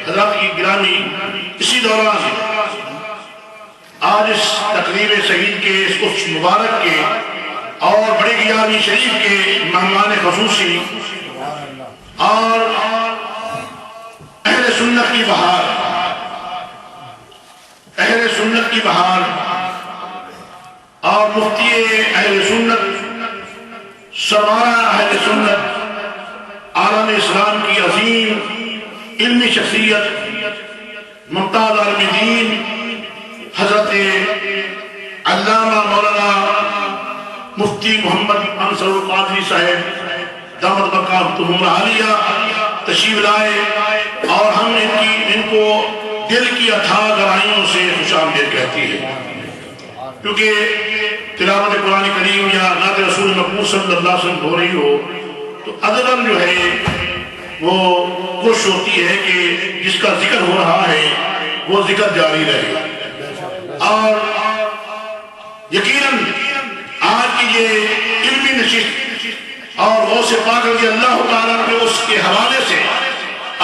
حضرات کی گرامی، اسی دوران آج اس تقریب سعید کے اس کچھ مبارک کے اور بڑے گیانی شریف کے مہمان خصوصی اور اہل سنت کی بہار، اہل سنت کی بہار اور مفتی اہل سنت، سرمایہ اہل سنت، عالم اسلام کی عظیم علمی شخصیت، ممتاز عالم دین حضرت علامہ مولانا مفتی محمد انصر القادری صاحب دامت برکاتہم العالیہ تشریف لائے اور ہم ان کو دل کی اتھاہ گہرائیوں سے خوش آمدید کہتی ہے، کیونکہ تلاوت قرآن کریم یا نعت رسول مقبول صلی اللہ علیہ وسلم ہو رہی ہو تو عدداً جو ہے وہ کوشش ہوتی ہے کہ جس کا ذکر ہو رہا ہے وہ ذکر جاری رہے، اور یقیناً آج کی یہ علمی نشست اور غوث پاک رضی اللہ تعالیٰ کے اس کے حوالے سے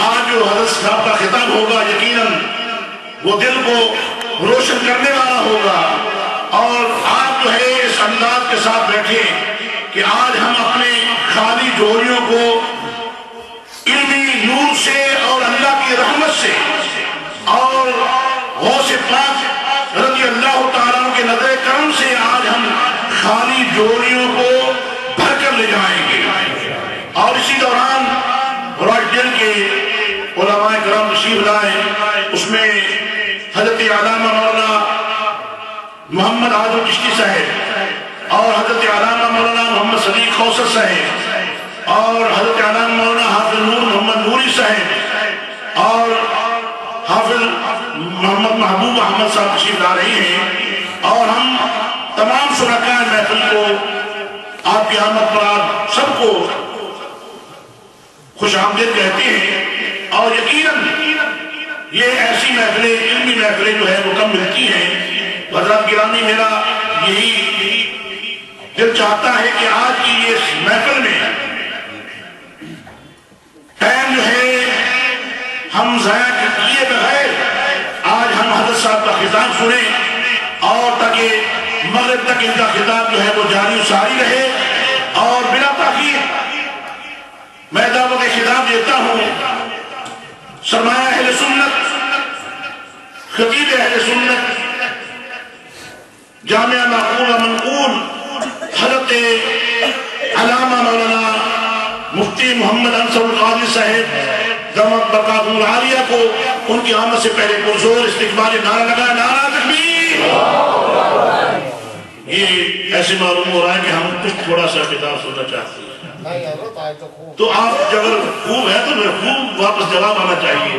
آج جو حضرت صاحب کا خطاب ہوگا یقیناً وہ دل کو روشن کرنے والا ہوگا، اور آپ جو ہے اس انداز کے ساتھ بیٹھے کہ آج ہم اپنے خالی جوڑیوں کو علمی نور سے اور اللہ کی رحمت سے اور غوث پاک رضی اللہ تعالیٰ کے نظر کرم سے آج ہم خالی جوڑیوں کو بھر کر لے جائیں گے، اور اسی دوران راج دل کے علماء کرام تشریف لائے، اس میں حضرت علامہ مولانا محمد اعظم چشتی صاحب اور حضرت علامہ مولانا محمد صدیق خوصر صاحب اور حضرت علامہ مولانا حافظ نور محمد نوری صاحب اور حافظ محمد محبوب احمد صاحب تشریف لا رہی ہیں، اور ہم تمام شرکاء محفل کو آپ کی آمد پر آپ سب کو خوش آمدید کہتے ہیں، اور یقیناً یہ ایسی محفلیں علمی محفلیں جو ہے وہ کم ملتی ہیں، تو حضرات گرامی میرا یہی دل چاہتا ہے کہ آج کی یہ محفل میں ٹائم جو ہے ہم ضائع کیے بغیر آج ہم حضرت صاحب کا خطاب سنیں، اور تاکہ مغرب تک ان کا خطاب جو ہے وہ جاری و ساری رہے، اور بلا تاخیر میں دعوت خطاب دیتا ہوں سرمایہ اہل سنت، خطیب اہل سنت، جامعہ معقول منقول حضرت علامہ مولانا مفتی محمد انصر القادری صاحب دامت برکاتہم العالیہ کو ان کی آمد سے پہلے پرزور استقبال نعرہ لگا، نعرہ تکبیر۔ یہ ایسے معلوم ہو رہا ہے کہ ہم کچھ تھوڑا سا خطاب سننا چاہتے ہیں، تو آپ جب خوب ہے تو خوب واپس جواب آنا چاہیے،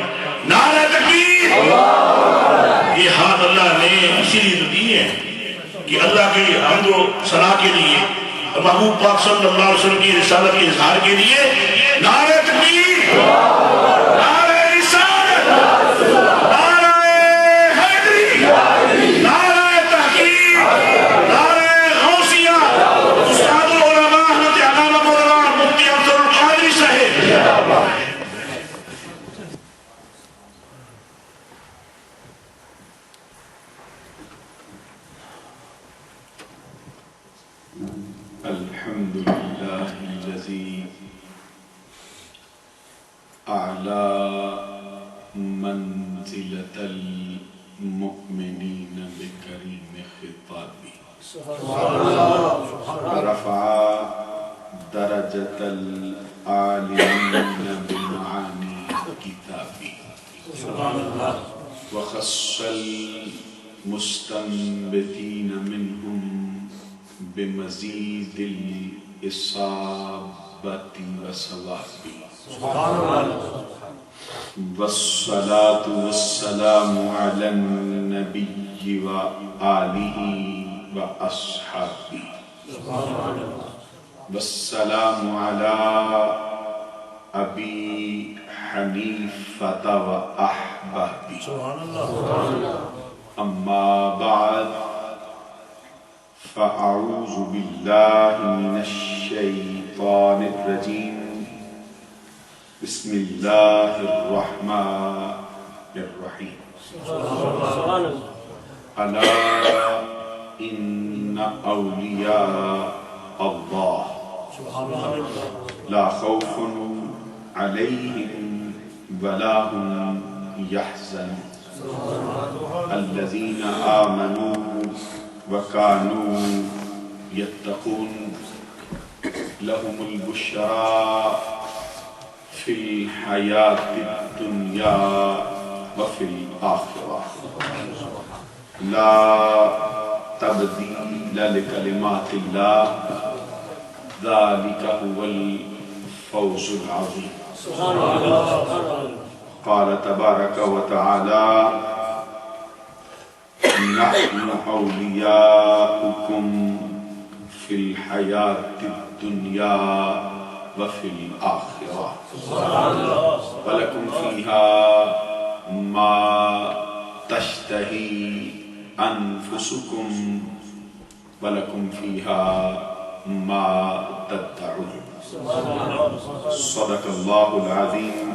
نعرہ تکبیر۔ یہ ہاتھ اللہ نے اسی لیے تو دی ہے کہ اللہ کی حمد و ثنا کے لیے، محبوب پاک صلی اللہ علیہ وسلم کی رسالت کے اظہار کے لیے نعرہ تکبیر، نعرہ رسالت، نعرہ حیدری، نعرہ تحقیق، نعرہ غوثیہ، استاد العلماء حضرت علامہ مولانا مفتی انصر القادری صاحب۔ الحمد لله الذي أعلى منزلة المؤمنين بكريم خطابه ورفع درجة العالمين بمعاني كتابه وخص المستنبتين منهم بمزيد الإصابة والصواب والصلاة والسلام على النبي وآله وأصحابه والسلام على أبي حنيفة وأحبابه أما بعد فأعوذ بالله من الشيطان الرجيم بسم الله الرحمن الرحیم. سبحان اللہ. الا ان اولیاء اللہ لا خوف علیہم ولا هم يحزنون الذين آمنوا وكانوا يتقون لهم البشرى في الحياة الدنيا وفي الآخرة لا تبديل لكلمات الله ذلك هو الفوز العظيم. سبحان اللہ. سبحان اللہ. قال تبارك وتعالى نحن أولياؤكم في الحياة الدنيا وفي الآخرة ولكم فيها ما تشتهي أنفسكم ولكم فيها ما تدعون. صدق الله العظيم.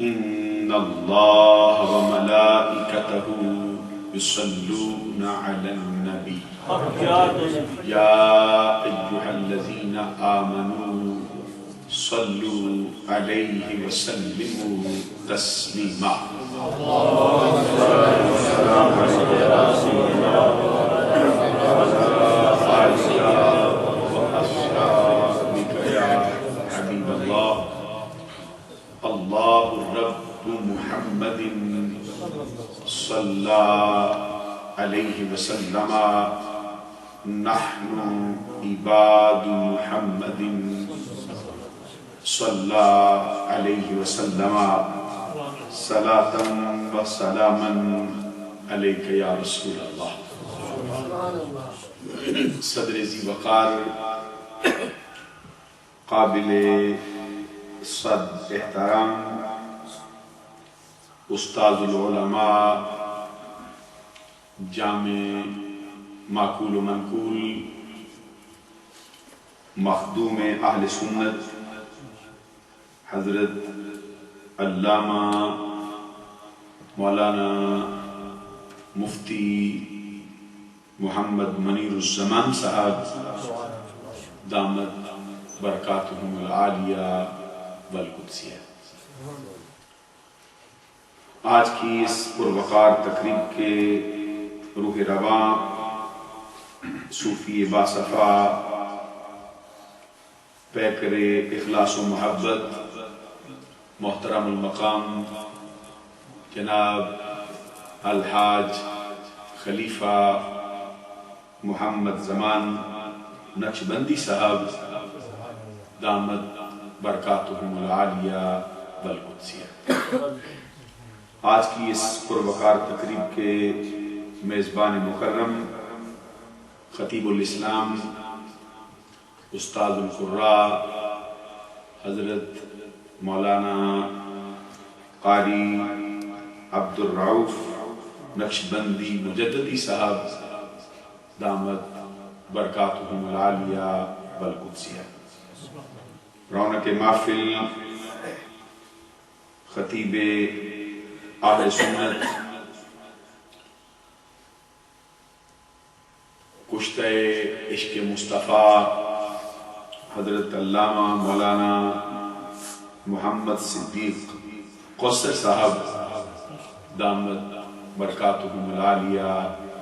إن الله وملائكته يصلون على النبي يا أيها الذين آمنوا صلوا عليه وسلموا تسليما. اللہ رب محمد صلی علیہ وسلم نحن عباد محمد صلی علیہ وسلم صلاة و سلاما علیک یا رسول اللہ. صدر ذی وقار قابل صد احترام استاد العلماء جامع معقول و منقول مخدوم اہل سنت حضرت علامہ مولانا مفتی محمد منیر الزمان صاحب دامت برکاتہم العالیہ والقدسیہ. آج کی اس پروقار تقریب کے روح رواں صوفی باصفا پیکر اخلاص و محبت محترم المقام جناب الحاج خلیفہ محمد زمان نقشبندی صاحب دامت برکاتہم العالیہ والقدسیہ. آج کی اس پروقار تقریب کے میزبان مکرم خطیب الاسلام استاد القراء حضرت مولانا قاری عبد الرؤف نقشبندی مجددی صاحب دامت برکاتہم العالیہ والقدسیہ. رونق محفل خطیب اہل سنت کشتہ عشق مصطفیٰ حضرت علامہ مولانا محمد صدیق قصر صاحب دامت برکاتہم العالیہ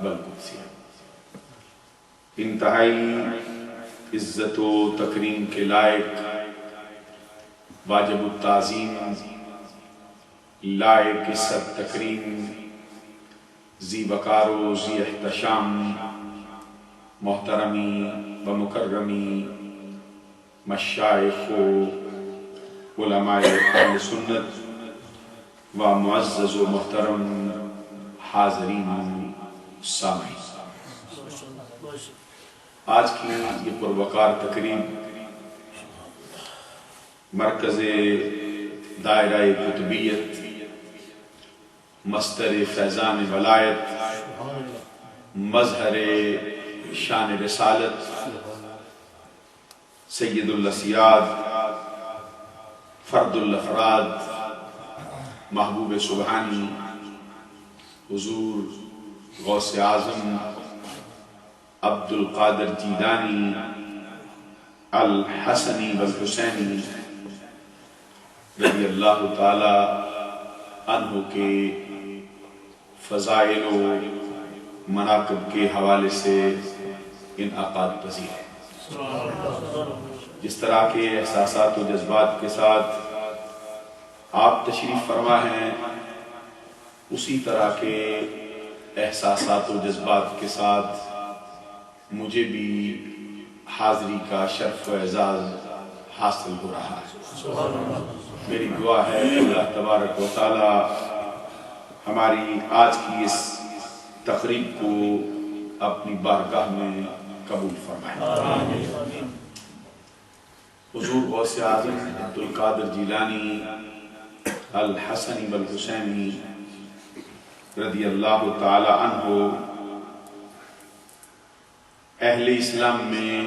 والقدسیہ. انتہائی عزت و تکریم کے لائق واجب التعظیم لائق صد تکریم ذی وقار و ذی احتشام محترمی و مکرمی مشائخ و علماء اہل سنت و معزز و محترم حاضرین سامعین. آج کی یہ پروقار تقریب مرکز دائرہ قطبیت مصدر فیضان ولایت مظہر شان رسالت سید الاسیاد فرد الافراد محبوب سبحانی حضور غوث اعظم عبد القادر جیلانی الحسنی والحسینی رضی اللہ تعالی عنہ کے فضائل و مناقب کے حوالے سے انعقاد پذیر ہے۔ جس طرح کے احساسات و جذبات کے ساتھ آپ تشریف فرما ہیں، اسی طرح کے احساسات و جذبات کے ساتھ مجھے بھی حاضری کا شرف و اعزاز حاصل ہو رہا ہے۔ میری دعا ہے کہ اللہ تبارک و تعالی ہماری آج کی اس تقریب کو اپنی بارگاہ میں قبول فرمائے۔ حضور غوث اعظم عبد القادر جیلانی الحسنی والحسینی رضی اللہ تعالی عنہ اہل اسلام میں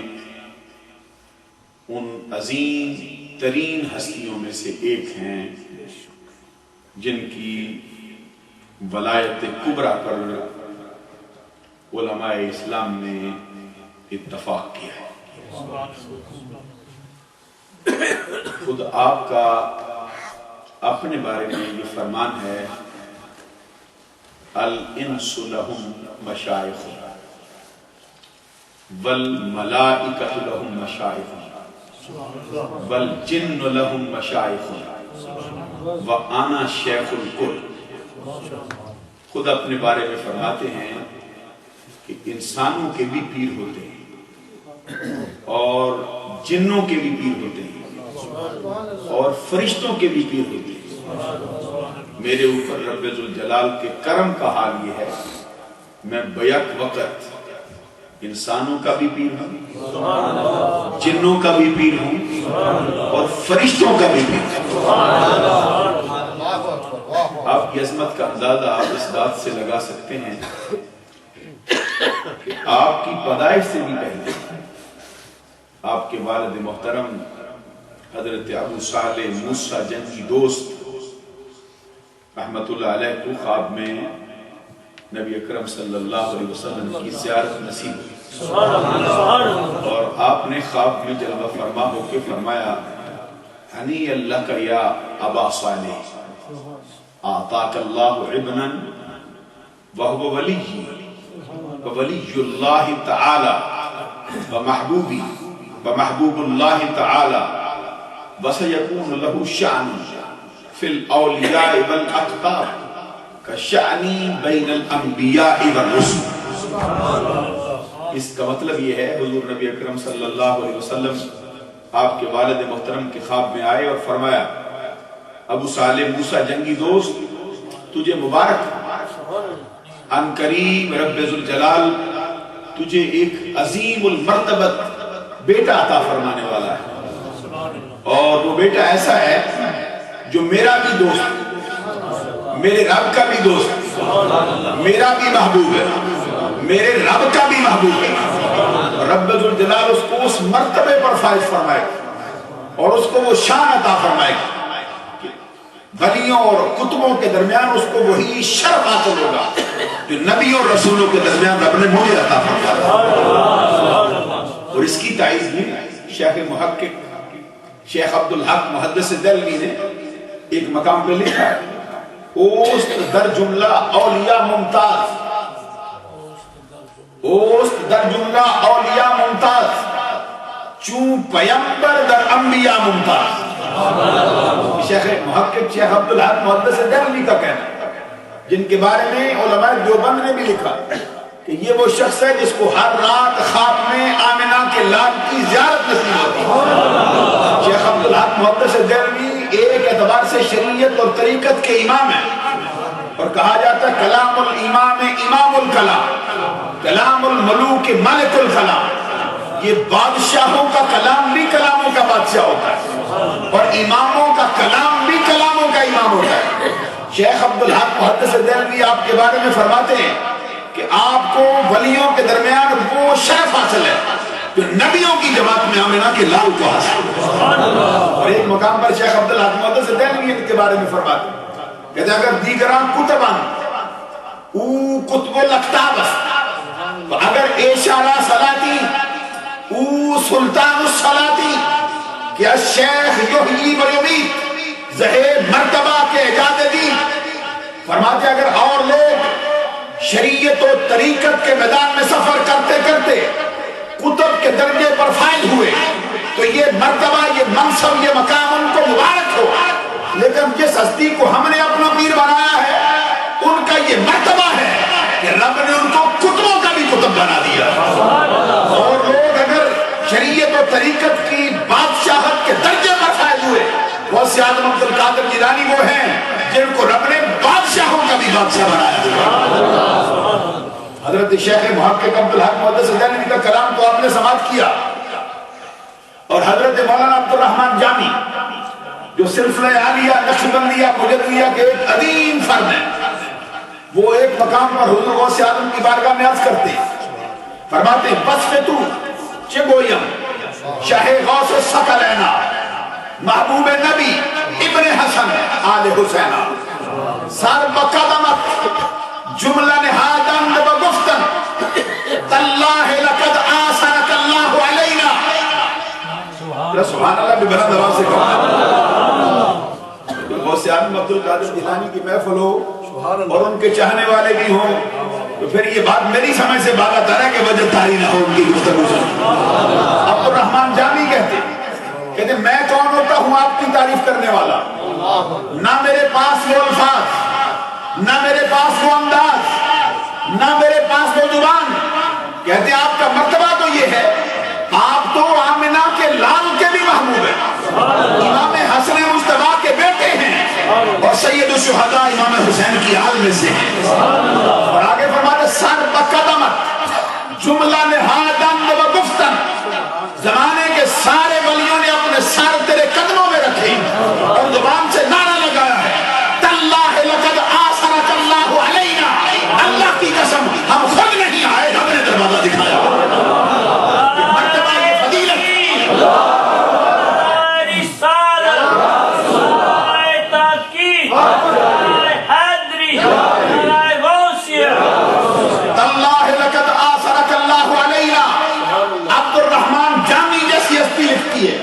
ان عظیم ترین ہستیوں میں سے ایک ہیں جن کی ولایت کبریٰ پر علماء اسلام نے اتفاق کیا ہے۔ خود آپ کا اپنے بارے میں یہ فرمان ہے، الانس لہم مشائخ والملائکۃ لہم مشائخ والجن لہم مشائخ وانا شیخ الکل۔ خود اپنے بارے میں فرماتے ہیں کہ انسانوں کے بھی پیر ہوتے ہیں اور جنوں کے بھی پیر ہوتے ہیں اور فرشتوں کے بھی پیر ہوتے ہیں۔ میرے اوپر رب ذوالجلال کے کرم کا حال یہ ہے، میں بیک وقت انسانوں کا بھی پیر ہوں، جنوں کا بھی پیر ہوں اور فرشتوں کا بھی پیر ہوں۔ آپ کی عظمت کا اندازہ آپ اس بات سے لگا سکتے ہیں کہ آپ کی پیدائش سے بھی پہلے آپ کے والد محترم حضرت ابو صالح موسیٰ جنگی دوست رحمت اللہ علیہ کو خواب میں نبی اکرم صلی اللہ علیہ وسلم کی زیارت نصیب ہوئی، اور آپ نے خواب میں جلوہ فرما ہو کے فرمایا، ہنی اللہ کا یا ابا صالح، آتاک اللہ ابنا وہو ولی اللہ تعالی ومحبوبی ومحبوب اللہ تعالی وسیکون له شأن فی الاولیاء والاقطاب کشأنی بین الانبیاء والرسل۔ اس کا مطلب یہ ہے، حضور نبی اکرم صلی اللہ علیہ وسلم آپ کے والد محترم کے خواب میں آئے اور فرمایا، ابو صالح موسیٰ جنگی دوست، تجھے مبارک، ان قریب رب ذوالجلال تجھے ایک عظیم المرتبت بیٹا عطا فرمانے والا ہے، اور وہ بیٹا ایسا ہے جو میرا بھی دوست، میرے رب کا بھی دوست، میرا بھی محبوب ہے، میرے رب کا بھی محبوب ہے۔ رب ذوالجلال اس کو اس مرتبے پر فائز فرمائے اور اس کو وہ شان عطا فرمائے کہ ولیوں اور کتبوں کے درمیان اس کو وہی شرف حاصل ہوگا جو نبی اور رسولوں کے درمیان رب نے مجھے عطا فرمایا۔ اور اس کی تائید بھی شیخ محقق شیخ عبدالحق محدث دہلوی نے ایک مقام پہ لکھا ہے، اوست در جملہ اولیاء ممتاز، اوست در جملہ اولیاء ممتاز، چون پیمبر در انبیاء ممتاز۔ شیخ محقق شیخ عبدالحق محدث دہلوی کا کہنا ہے، جن کے بارے میں علماء دیوبند نے بھی لکھا کہ یہ وہ شخص ہے جس کو ہر رات خواب میں آمنہ کے لال کی زیارت نصیب ہوتی ہے۔ شیخ عبدالحق محدث دہلوی ایک اعتبار سے شریعت اور طریقت کے امام ہیں، اور کہا جاتا ہے کلام الامام امام الکلام، کلام الملوک ملک الکلام۔ یہ بادشاہوں کا کلام بھی کلاموں کا بادشاہ ہوتا ہے، اور اماموں کا کلام بھی کلاموں کا امام ہوتا ہے۔ شیخ عبدالحق محدث دہلوی آپ کے بارے میں فرماتے ہیں کہ آپ کو ولیوں کے درمیان وہ شرف حاصل ہے جو نبیوں کی جماعت میں آمنہ کے لال کو حاصل ہے۔ اور ایک مقام پر شیخ عبدالحق محدث دہلوی ان کے بارے میں فرماتے ہیں کہتے اگر دیگران کتبان او کتب الاکتابس اگر اشارہ صلاتی او سلطان الصلاتی کہ الشیخ یحیی و یمیت زہے مرتبہ کے اجاد دین فرماتے اگر اور لوگ شریعت و طریقت کے میدان میں سفر کرتے کرتے کتب کے درجے پر فائل ہوئے تو یہ مرتبہ، یہ منصب، یہ مقام ان کو مبارک ہو، لیکن جس ہستی کو ہم نے اپنا پیر بنایا ہے ان کا یہ مرتبہ ہے کہ رب نے ان کو کتبوں کا بھی کتب بنا دیا. اور لوگ اگر شریعت و طریقت کی بادشاہت کے درجے پر فائل ہوئے، بہت سے آدم عبد القادر جیلانی وہ ہیں جن کو رب نے بادشاہوں کا بھی بادشاہ بنایا. حضرت شیخ محقق عبدالحق محدث دہلوی کا کلام تو آپ نے سماعت کیا، اور حضرت مولانا عبد الرحمن جامی جو سلسلہ عالیہ نقشبندیہ مجددیہ کے ایک عظیم فرد ہیں، وہ ایک مقام پر حضور غوث اعظم کی بارگاہ میں عرض کرتے ہیں، فرماتے ہیں وصف تو چگویم شاہ غوث الثقلین محبوب نبی ابن حسن آل حسین سر بقدمت جملہ نہادن و گفتن تاللہ لقد آثرک اللہ علینا. سبحان اللہ بھی بلند آواز سے کہا. غوث اعظم عبد القادر جیلانی کی محفل ہو اور ان کے چاہنے والے بھی ہوں تو پھر یہ بات میری سمجھ سے باغت ہے کہ وجہ تاری نہ ہو ان کی گفتگو سے. عبد الرحمن جامی کہتے میں کون ہوتا ہوں آپ کی تعریف کرنے والا؟ نہ میرے پاس وہ الفاظ، نہ میرے پاس وہ انداز، نہ میرے پاس وہ زبان. کہتے آپ کا مرتبہ تو یہ ہے، آپ تو آمنہ کے لال کے بھی محبوب ہیں، امام حسن مصطفیٰ کے بیٹے ہیں، اور سید الشہداء امام حسین کی آل میں سے ہیں. اور آگے فرماتے سر بقدمت جملہ نہادن و گفتن، زمانے کے سارے ولیوں نے اپنے سر تیرے قدموں میں رکھے اور زبان سے نعرہ لگایا ہے تاللہ لقد آثرک اللہ علینا. اللہ کی قسم ہم خود نہیں آئے، ہم نے دروازہ دکھایا. مرتبہ یہ فضیلت تاللہ لقد آثرک اللہ علینا. عبد الرحمن جامی جیسی ہستی لکھتی ہے،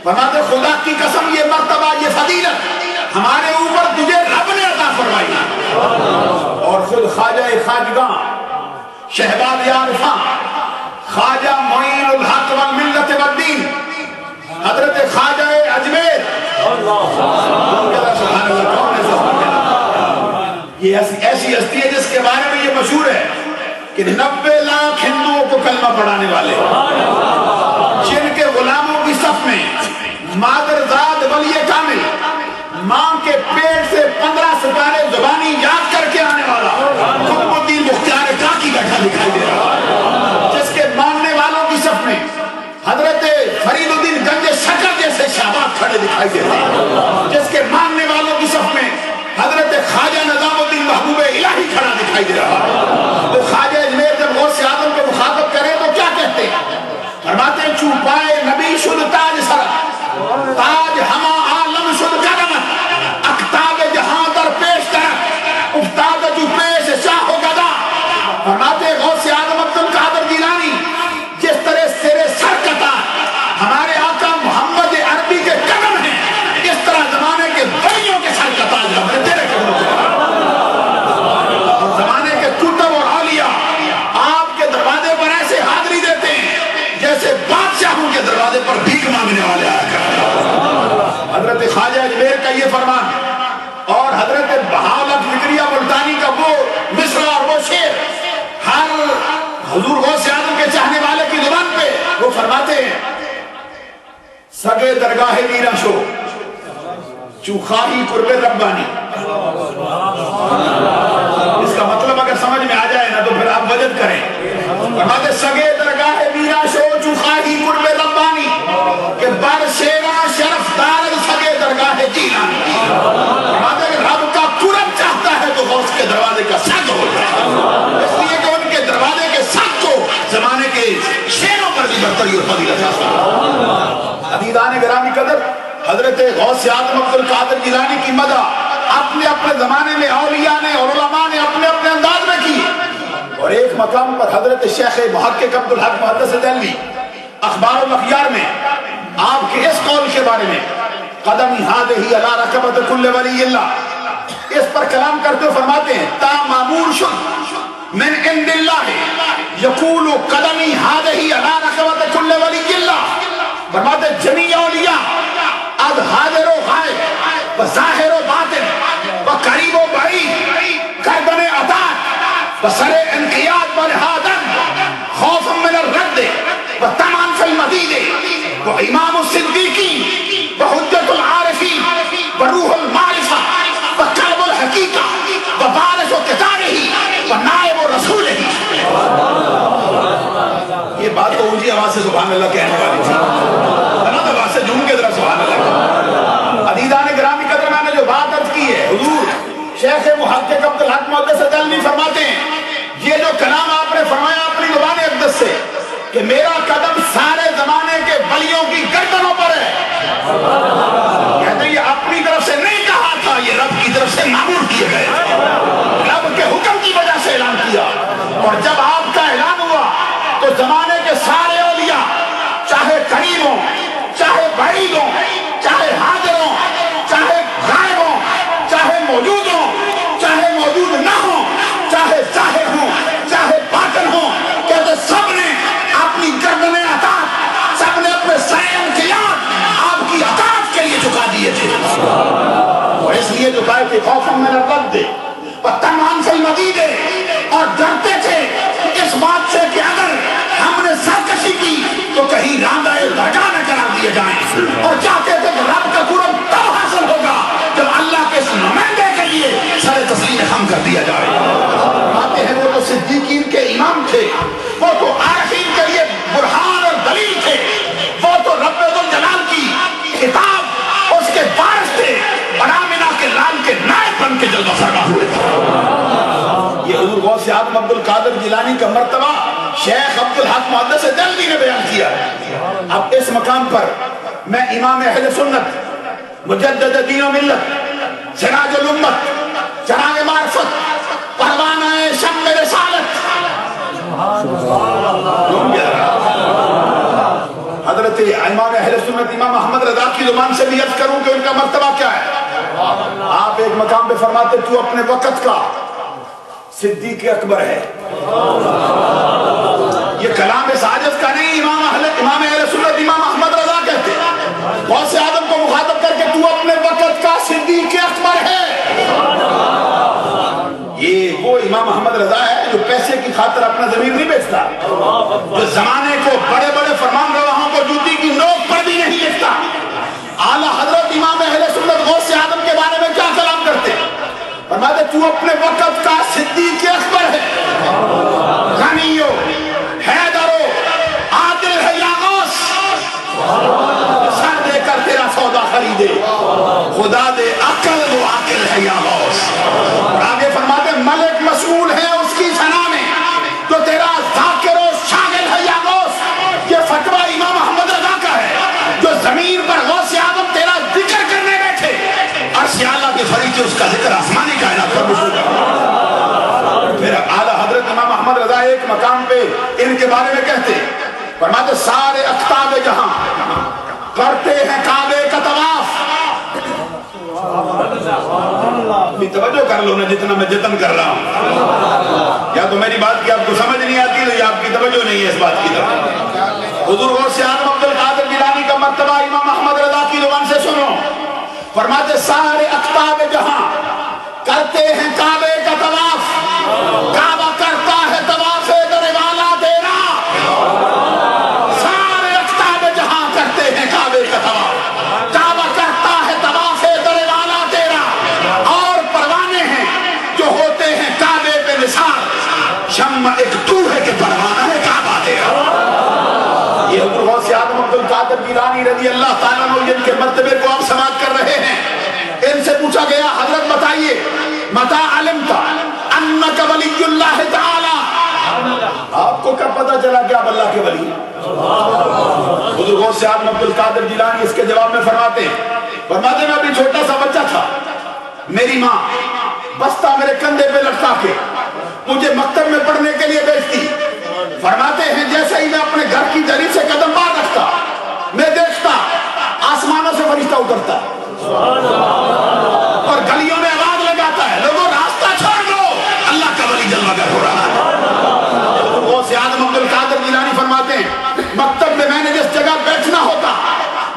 فرماتے خدا کی قسم یہ مرتبہ، یہ فضیلت ہمارے اوپر تجھے رب نے عطا فرمائی. اور خود خواجہ خواجگاں شہباز عارفاں خواجہ معین الحق والملت والدین حضرت خواجہ اجمیر، یہ ایسی ہستی ہے جس کے بارے میں یہ مشہور ہے کہ 90 لاکھ ہندوؤں کو کلمہ پڑھانے والے، جن کے غلاموں کی صف میں مادرزاد ولی کامل، ماں کے پیٹ سے 15 ستارے زبانی یاد کر کے آنے والا قطب الدین مختار کاکی بیٹھا دکھائی دے رہا، جس کے ماننے والوں کی صف میں حضرت فرید الدین گنج شکر جیسے شہباز کھڑے دکھائی دے رہے، جس کے ماننے والوں کی صف میں حضرت خواجہ نظام الدین محبوب الہی کھڑا دکھائی دے رہا. تو خواجہ اجمیر جب غوث اعظم کو مخاطب کرے تو کیا کہتے ہیں؟ فرماتے ہیں چوپائے نبی شد تاج سر، تاج ہما عالم شد قدمت، اقتاب جہاں در پیش کرت، افتاد جو پیش شاہ و گدا. فرماتے ہیں غوث اعظم عبد القادر جیلانی جس طرح تیرے سر کتا ہمارے آقا محمد عربی کے قدم ہیں، اس طرح زمانے کے ولیوں کے سر کتا جب تیرے قدموں کے. زمانے کے کتب اور اولیاء آپ کے دروازے پر ایسے حاضری دیتے ہیں جیسے بادشاہوں کے دروازے پر بھیک مانگنے والے آیا کرتے ہیں. حضرت خواجہ اجمیر کا یہ فرمان اور حضرت بہاولت فکریہ ملتانی کا وہ مصرع اور وہ شعر ہر حضور غوث اعظم کے چاہنے والے کی زبان پہ وہ فرماتے ہیں سگے درگاہ میرا شو چوخاہی قرب ربانی. اس کا مطلب اگر سمجھ میں آ جائے نا تو پھر آپ وجد کریں. فرماتے سگے درگاہ میرا شو چوخاہی قرب ربانی کہ بر شیرا شرف دار سگے درگاہ جیلانی. فرماتے رب کا قرب چاہتا ہے تو غوث کے دروازے کا سگ ہو جائے، اس لیے کہ ان کے دروازے کے سگ کو زمانے کے شیروں پر بھی برتری اور فضیلت حاصل. عزیزان گرامی قدر، حضرت غوث اعظم عبد القادر جیلانی کی مدح اپنے اپنے زمانے میں اولیاء نے اور علماء نے اپنے اپنے انداز میں کی. اور ایک مقام پر حضرت شیخ محقق عبدالحق محدث دہلوی اخبار الاخیار میں آپ کے اس قول کے بارے میں قدمی ہذہ علی رکبۃ کل ولی اللہ، اس پر کلام کرتے ہوئے فرماتے ہیں تا مامور شد من عند اللہ یقول قدمی ہذہ علی رکبۃ کل ولی اللہ. فرماتے جمیع اولیاء از حاضر و غائب و ظاہر و باطن و قریب و بعید گردن اطاعت و سر انقیاد و لحاظن خوفا من الرد و طمعا فی المزید و امام الصدیقین و حجت العارفین و روح المعرفہ و قلب الحقیقہ و بارش و کتابہ و نائب رسولہ. یہ بات تو اونچی آواز سے سبحان اللہ کہنے والی تھی، بلند آواز سے جھوم کے ذرا سبحان اللہ. عزیزان گرامی قدر، میں نے جو بات عرض کی ہے، حضور شیخ محقق عبدالحق محدث دہلوی فرماتے ہیں یہ جو کلام آپ نے فرمایا اپنی زبان اقدس سے کہ میرا قدم سارے زمانے کے ولیوں کی گردنوں پر ہے، کہتے ہیں یہ اپنی طرف سے نہیں کہا تھا، یہ رب کی طرف سے معمور کیے گئے، رب کے حکم کی وجہ سے اعلان کیا. اور جب آپ کا اعلان ہوا تو زمانے کے سارے اولیاء چاہے قریب ہوں چاہے بعید ہوں چاہے حاضر ہوں چاہے غائب ہوں چاہے موجود ہوں چاہے موجود نہ ہوں چاہے ظاہر ہوں چاہے باطن ہوں، کہتے سب نے اپنی گردن اطاعت، سب نے اپنے سر انقیاد آپ کی اطاعت کے لیے جھکا دیے تھے. اور اس لیے جھکائے تھے خوفا من الرد و طمعا فی المزید، اور ڈرتے تھے اس بات سے کہ اگر ہم نے سرکشی کی تو کہیں راندائے درگاہ نہ قرار دیے جائیں، اور چاہتے تھے کہ رب کا قرب تب حاصل ہوگا جب اللہ کے اس نمائندے کے لیے سر تسلیم خم کر دیا جائے. آتے ہیں وہ تو صدیقین کے امام تھے، وہ تو عارفین کے لیے برہان اور دلیل تھے، وہ تو رب ذوالجلال کی کتاب اس کے وارث تھے، برامنا کے لال کے نائب بن کے جلوہ فرما ہوئے تھے. یہ حضور غوث اعظم عبد القادر جیلانی کا مرتبہ شیخ عبدالحق محدث دہلوی نے بیان کیا ہے. اب اس مقام پر میں امام اہل سنت مجدد دین و ملت سراج الامت چراغ معرفت پروانہ شمع رسالت حضرت امام اہل سنت امام احمد رضا کی زبان سے بھی عرض کروں کہ ان کا مرتبہ کیا ہے. آپ ایک مقام پہ فرماتے تو اپنے وقت کا صدیق اکبر ہے. یہ کلام اس عاجز کا نہیں، امام اہل سنت امام احمد رضا کہتے ہیں غوث اعظم کو مخاطب کر کے تو اپنے وقت کا صدیق اکبر ہے. یہ وہ امام احمد رضا ہے جو پیسے کی خاطر اپنا ضمیر نہیں بیچتا، جو زمانے کو بڑے بڑے فرمان رواہوں کو جوتی کی نوک پر بھی نہیں لکھتا. اعلیٰ حضرت امام اہل سنت غوث اعظم کے بارے میں کیا کلام کرتے فرماتے تو اپنے وقت کا صدیق اکبر ہے. غنیو حیدرو عادل ہے یا غوث، سر دے کر تیرا سودا خریدے، خدا دے عقل وہ عاقل ہے یا غوث. اور آگے فرماتے ملک مسئول ہے اس کی ثنا میں تو تیرا ذاکر و شاغل ہے یا غوث. یہ فتویٰ امام احمد رضا کا ہے جو زمین پر غوث اعظم تیرا ذکر کرنے بیٹھے، عرش اعلیٰ کے فریق اس کا ذکر آسمانی کائنات پر مشہور ہے. پھر اعلیٰ حضرت امام احمد رضا ایک مقام پہ ان کے بارے میں کہتے فرماتے سارے اقطاب جہاں کرتے ہیں کعبے کا طواف. بھی توجہ کر لو نا جتنا میں جتن کر رہا ہوں، یا تو میری بات کی آپ کو سمجھ نہیں آتی ہے یا آپ کی توجہ نہیں ہے اس بات کی طرف. حضور غوث اعظم عبد القادر جیلانی کا مرتبہ امام احمد رضا کی زبان سے سنو. فرماتے سارے اقطاب جہاں کرتے ہیں کعبے کا طواف، کعبہ کرتا ہے طواف در والا تیرا. سارے اقطاب جہاں کرتے ہیں کعبے کا طواف، کعبہ کرتا ہے طواف در والا تیرا. اور پروانے ہیں جو ہوتے ہیں کعبے پہ نثار، شمع ایک تو ہے کہ پروانہ ہے کعبہ تیرا. یہ حضور غوث اعظم عبد القادر جیلانی رضی اللہ تعالیٰ عنہ جن کے مرتبے کو آپ سماعت کر رہے ہیں، ان سے پوچھا گیا حضرت بتائیے متى علمت انک ولی اللہ تعالی، آپ کو کب پتا چلا کہ آپ اللہ کے ولی ہیں؟ حضور غوث اعظم عبد القادر جیلانی اس کے جواب میں فرماتے میں ابھی چھوٹا سا بچہ تھا، میری ماں بستہ میرے کندھے پہ لٹکا کے مجھے مکتب میں پڑھنے کے لیے بھیجتی. فرماتے ہیں جیسے ہی میں اپنے گھر کی دری سے قدم باہر رکھتا میں دیکھتا آسمانوں سے فرشتہ اترتا اور گلیوں میں آواز لگاتا ہے لوگوں راستہ چھوڑ دو اللہ کا ولی جلوہ گر ہو رہا ہے. غوث اعظم عبد القادر جیلانی فرماتے ہیں مکتب میں میں نے جس جگہ بیٹھنا ہوتا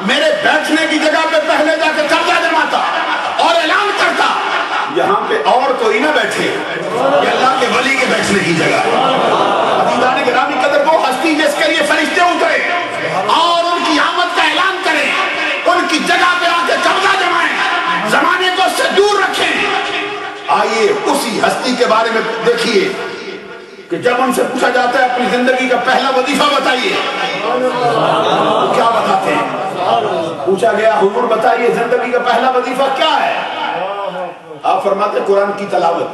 میرے بیٹھنے کی جگہ پہ پہلے جا کے قبضہ جماتا اور اعلان کرتا یہاں پہ اور کوئی نہ بیٹھے یہ اللہ کے ولی کے بیٹھنے کی جگہ ہے. عزیزان گرامی قدر وہ ہستی جس کے لیے فرشتے اترے اور ان کی آمد کا اعلان کریں ان کی جگہ پہ آ کے قبضہ جمائیں زمانے کو اس سے دور رکھیں. آئیے اسی ہستی کے بارے میں دیکھیے کہ جب ان سے پوچھا جاتا ہے اپنی زندگی کا پہلا وظیفہ بتائیے کیا بتاتے ہیں. پوچھا گیا حضور بتائیے زندگی کا پہلا وظیفہ کیا ہے. آپ فرماتے قرآن کی تلاوت.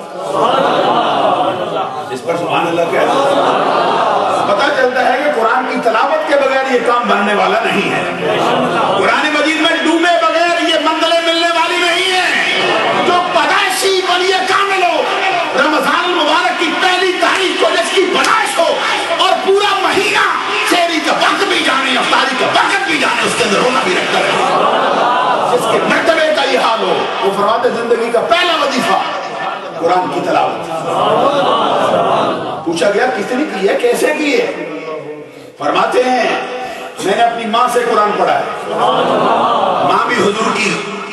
اس پر سبحان اللہ کہتے ہیں. پتہ چلتا ہے کہ قرآن کی تلاوت کے بغیر یہ کام بننے والا نہیں ہے. قرآن مجید میں ڈوبے بغیر یہ منزلیں ملنے والی نہیں ہیں. جو پیدائشی ولی کامل ہو رمضان المبارک کی پہلی تاریخ کو جس کی پیدائش ہو اور پورا مہینہ سحری کا وقت بھی جانے افطاری کا وقت بھی جانے اس کے اندر ہونا بھی رکھتا ہے جس کے مرتبے کا یہ حال ہو وہ فرماتے زندگی کا پہلا وظیفہ قرآن کی تلاوت. پوچھا گیا کس نے کی ہے کیسے کی ہے. فرماتے ہیں میں نے اپنی ماں سے قرآن پڑھا ہے. ماں بھی حضور کی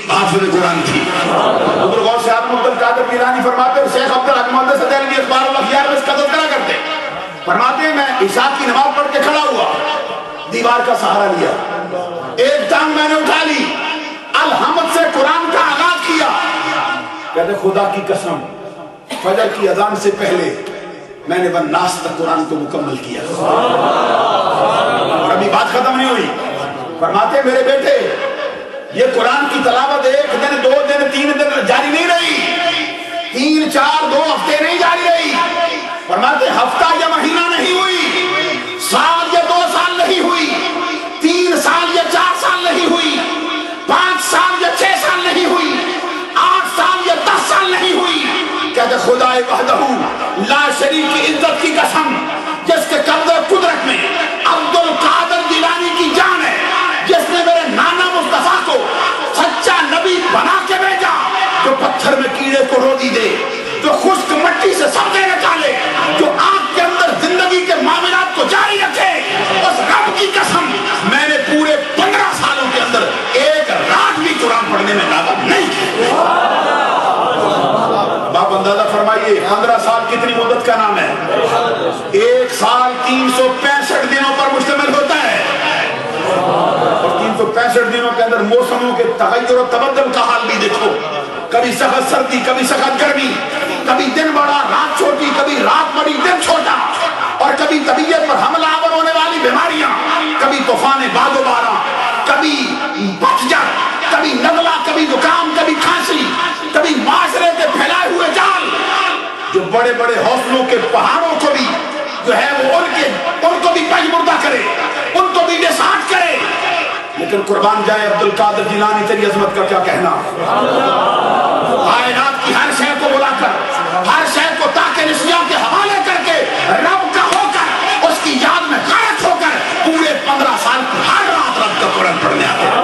حافظ قرآن تھی. حضور غوث اعظم عبد القادر جیلانی فرماتے ہیں شیخ عبد الحق صدیلوی اخبار الاخیار میں اس قدر کرا کرتے فرماتے ہیں میں عشاء کی نماز پڑھ کے کھڑا ہوا دیوار کا سہارا لیا ایک ٹانگ میں نے اٹھا لی الحمد سے قرآن کا آغاز کیا. کہتے خدا کی قسم فجر کی اذان سے پہلے میں نے والناس تک قرآن کو مکمل کیا اور ابھی بات ختم نہیں ہوئی. فرماتے میرے بیٹے یہ قرآن کی تلاوت ایک دن 2 دن 3 دن جاری نہیں رہی 3 4 2 ہفتے نہیں جاری رہی. فرماتے ہفتہ یا مہینہ نہیں ہوئی سال یا 2 سال نہیں ہوئی 3 سال یا 4 سال نہیں ہوئی 5 سال یا 6 سال نہیں ہوئی 8 سال یا 10 سال نہیں ہوئی. کہتے خدا وحدہ لا شریک کی عزت کی قسم جس کے قبضہ قدرت میں عبد القادر جیلانی کی جان ہے جس نے میرے نانا مصطفیٰ کو سچا نبی بنا کے بھیجا جو پتھر میں کیڑے کو روزی دے جو خشک مٹی سے سبزے نکالے جو آنکھ کے اندر زندگی کے معاملات کو جاری رکھے اس رب کی قسم میں نے پورے 15 سالوں کے اندر ایک رات بھی قرآن پڑھنے میں ناکام نہیں کی. باپ اندازہ فرمائیے 15 سال کتنی مدت کا نام ہے. 1 سال 365 دنوں پر مشتمل ہوتا ہے اور 365 دنوں کے اندر موسموں کے تغیر و تبدل کا حال بھی دیکھو. کبھی سخت سردی کبھی سخت گرمی کبھی دن بڑا رات چھوٹی کبھی رات بڑی دن چھوٹا اور کبھی طبیعت پر حملہ آور ہونے والی بیماریاں کبھی طوفان باد و باران کبھی پتجھڑ کبھی نزلہ کبھی زکام کبھی کھانسی کبھی معاشرے کے پھیلائے ہوئے جال جو بڑے بڑے حوصلوں کے پہاڑوں کو بھی جو ہے وہ ان کو بھی پجمردہ کرے ان کو بھی ڈسارٹ کرے. لیکن قربان جائے عبد القادر جیلانی تیری عظمت کا کیا کہنا. کائنات کی ہر شے کو بلا کر ہر شے کو تاکہ نسیاں کے حوالے کر کے رب کا ہو کر اس کی یاد میں غرق ہو کر پورے 15 سال کی ہر رات رب کا قرآن پڑھنے آتے ہیں.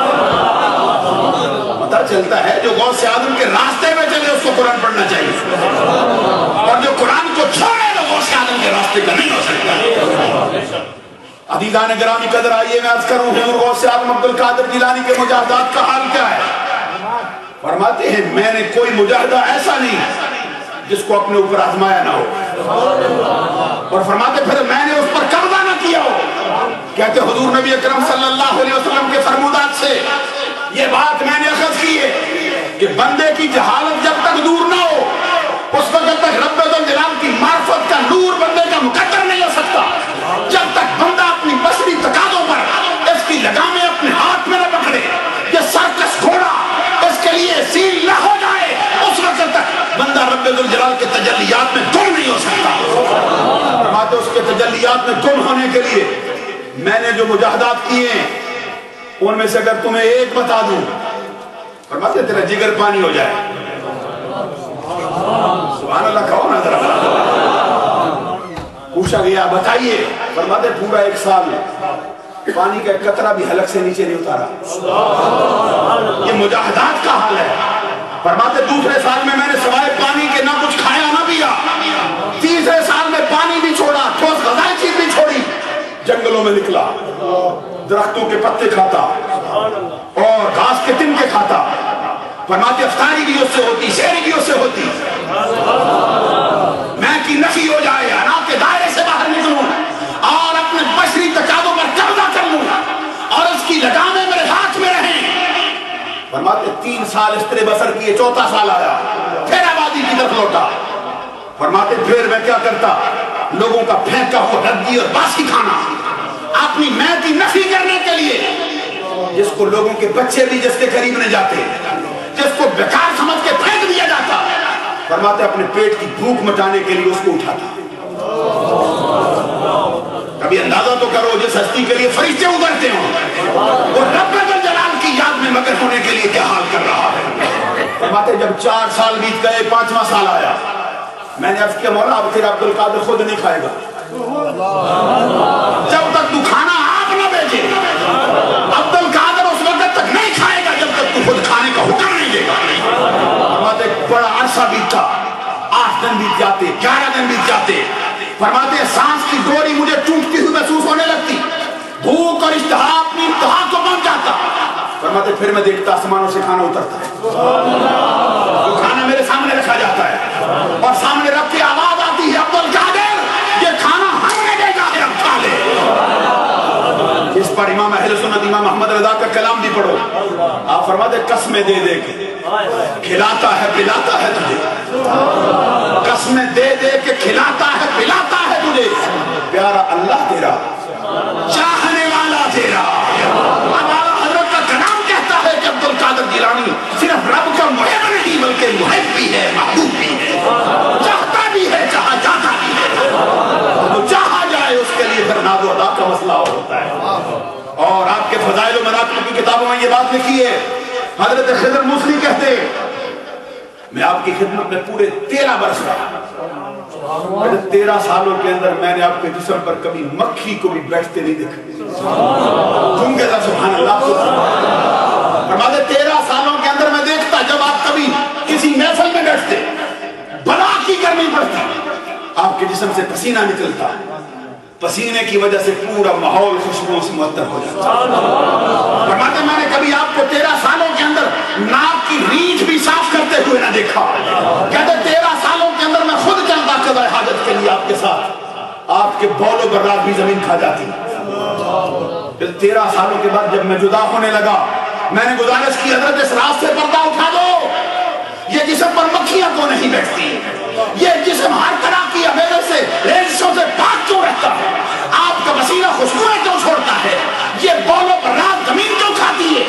پتہ چلتا ہے جو غوث اعظم کے راستے میں چلے اس کو قرآن پڑھنا چاہیے اور جو قرآن کو چھوڑے تو غوث اعظم کے راستے کا نہیں ہو سکتا. عزیزان گرامی قدر آئیے میں عرض کروں حضور غوث اعظم عبد القادر جیلانی کے مجاہدات کا حال کیا ہے. فرماتے ہیں میں نے کوئی مجاہدہ ایسا نہیں جس کو اپنے اوپر آزمایا نہ ہو اور فرماتے پھر میں نے اس پر قبضہ نہ کیا ہو. کہتے حضور نبی اکرم صلی اللہ علیہ وسلم کے فرمودات سے یہ بات میں نے اخذ کی ہے کہ بندے کی جہالت جب تک دور نہ ہو اس وقت تک رب الجلال کی معرفت کا نور بندے کا مقدر نہیں ہو سکتا. جب تک بندہ اپنی بصری تقاضوں پر اس کی لگامیں اپنے ہاتھ میں نہ پکڑے یہ سرکش گھوڑا اس کے لیے سیل نہ ہو جائے اس وقت تک بندہ رب الجلال کے تجلیات میں گم نہیں ہو سکتا. فرماتے اس کے تجلیات میں گم ہونے کے لیے میں نے جو مجاہدات کیے ہیں ان میں سے اگر تمہیں ایک بتا دوں فرماتے تیرا جگر پانی ہو جائے. سبحان اللہ کہو نا ذرا. پوچھا گیا بتائیے, فرماتے پورا 1 سال پانی کا قطرہ بھی حلق سے نیچے نہیں اتارا. یہ مجاہدات کا حال ہے. فرماتے دوسرے سال میں نے سوائے پانی کے نہ کچھ کھایا نہ پیا. تیسرے سال میں پانی بھی چھوڑا, ٹھوس غذائی چیز بھی چھوڑی, جنگلوں میں نکلا, درختوں کے پتے کھاتا اور گھاس کے تن کے کھاتا. فرماتے افطاری بھی اس سے ہوتی, شہری بھی اس سے ہوتی. میں کی نفی ہو جائے, انا کے دائرے سے باہر نکلوں اور اپنے بشری تقاضوں پر قبضہ کر لوں اور اس کی لگامیں میرے ہاتھ میں رہیں. فرماتے 3 سال اس طرح بسر کیے, 4تھا سال آیا, پھر آبادی کی طرف لوٹا. فرماتے پھر میں کیا کرتا, لوگوں کا پھینکا ہوا ردی اور باسی کھانا اپنی میں کی نفی کرنے کے لیے, جس کو لوگوں کے بچے بھی جس کے قریب نہیں جاتے, جس کو بیکار سمجھ کے پھینک دیا جاتا. فرماتے اپنے پیٹ کی بھوک مٹانے کے لیے اس کو اٹھاتا. کبھی اندازہ تو کرو جس ہستی کے لیے فرشتے ابھرتے ہوں وہ رب جلال کی یاد میں مگن ہونے کے لیے کیا حال کر رہا ہے. فرماتے جب 4 سال بیت گئے, 5واں سال آیا, میں نے عرض کیا مولا اب تیرا عبد القادر خود نہیں کھائے گا, جب تک تو کھانا آپ نہ بھیجے. عبد القادر اس وقت تک نہیں کھائے گا جب تک تو خود کھانے کا حکم نہیں دے گا. فرماتے بڑا عرصہ بیتا, 8 دن بیت جاتے, 11 دن بیت جاتے. فرماتے سانس کی ڈوری مجھے ٹوٹتی ہوئی محسوس ہونے لگتی, بھوک اور اشتہا اپنی انتہا کو پہنچ جاتا. فرماتے پھر میں دیکھتا آسمانوں سے کھانا اترتا ہے, وہ کھانا میرے سامنے رکھا جاتا ہے اور سامنے رکھ کے آواز آتی ہے عبد القادر یہ کھانا ہم نے بھیجا ہے, اب کھا لے. اس پر امام اہل سنت امام احمد رضا کا کلام بھی پڑھو. آپ فرماتے قسمیں دے دے کے کھلاتا ہے پلاتا ہے تجھے, قسمیں دے دے کے کھلاتا ہے پلاتا ہے تجھے. پیارا اللہ تیرا, چاہنے والا تیرا. ہمارا حضرت کا کلام کہتا ہے کہ عبد القادر جیلانی صرف رب کا محب نہیں بلکہ محب بھی ہے, محبوب بھی ہے, چاہتا بھی ہے, چاہا جاتا بھی ہے. جو چاہا جائے اس کے لیے پھر ناز و ادا کا مسئلہ ہوتا ہے. اور آپ کے فضائل و مناقب کی کتابوں میں یہ بات لکھی ہے. حضرت خضر موسوی کہتے میں آپ کی خدمت میں پورے 13 برس رہا, 13 سالوں کے اندر میں نے آپ کے جسم پر کبھی مکھی کو بھی بیٹھتے نہیں دیکھا. جھنگے دا سبحان اللہ. فرماتے 13 سالوں کے اندر میں دیکھتا جب آپ کبھی کسی محفل میں بیٹھتے بلا کی کرنی پڑتی, آپ کے جسم سے پسینہ نکلتا, پسینے کی وجہ سے پورا ماحول خوشبوؤں سے معطر ہو جاتا. فرماتے میں نے کبھی آپ کو 13 سالوں کے اندر ناک کی ریچھ بھی صاف کرتے ہوئے نہ دیکھا. کہتے 13 سالوں کے اندر میں خود چلتا قضاء حاجت کے لیے آپ کے ساتھ, آپ کے بول و برات بھی زمین کھا جاتی. پھر 13 سالوں کے بعد جب میں جدا ہونے لگا میں نے گزارش کی حضرت اس راستے پردہ اٹھا دو, یہ جسم پر مکھیاں کو نہیں بیٹھتی, یہ جسم ہر طرح کی ابیرے سے ریزشوں سے پاک کیوں رہتا ہے, آپ کا پسینہ خوشبوئیں کیوں چھوڑتا ہے, یہ بول و برات زمین کیوں کھاتی ہے.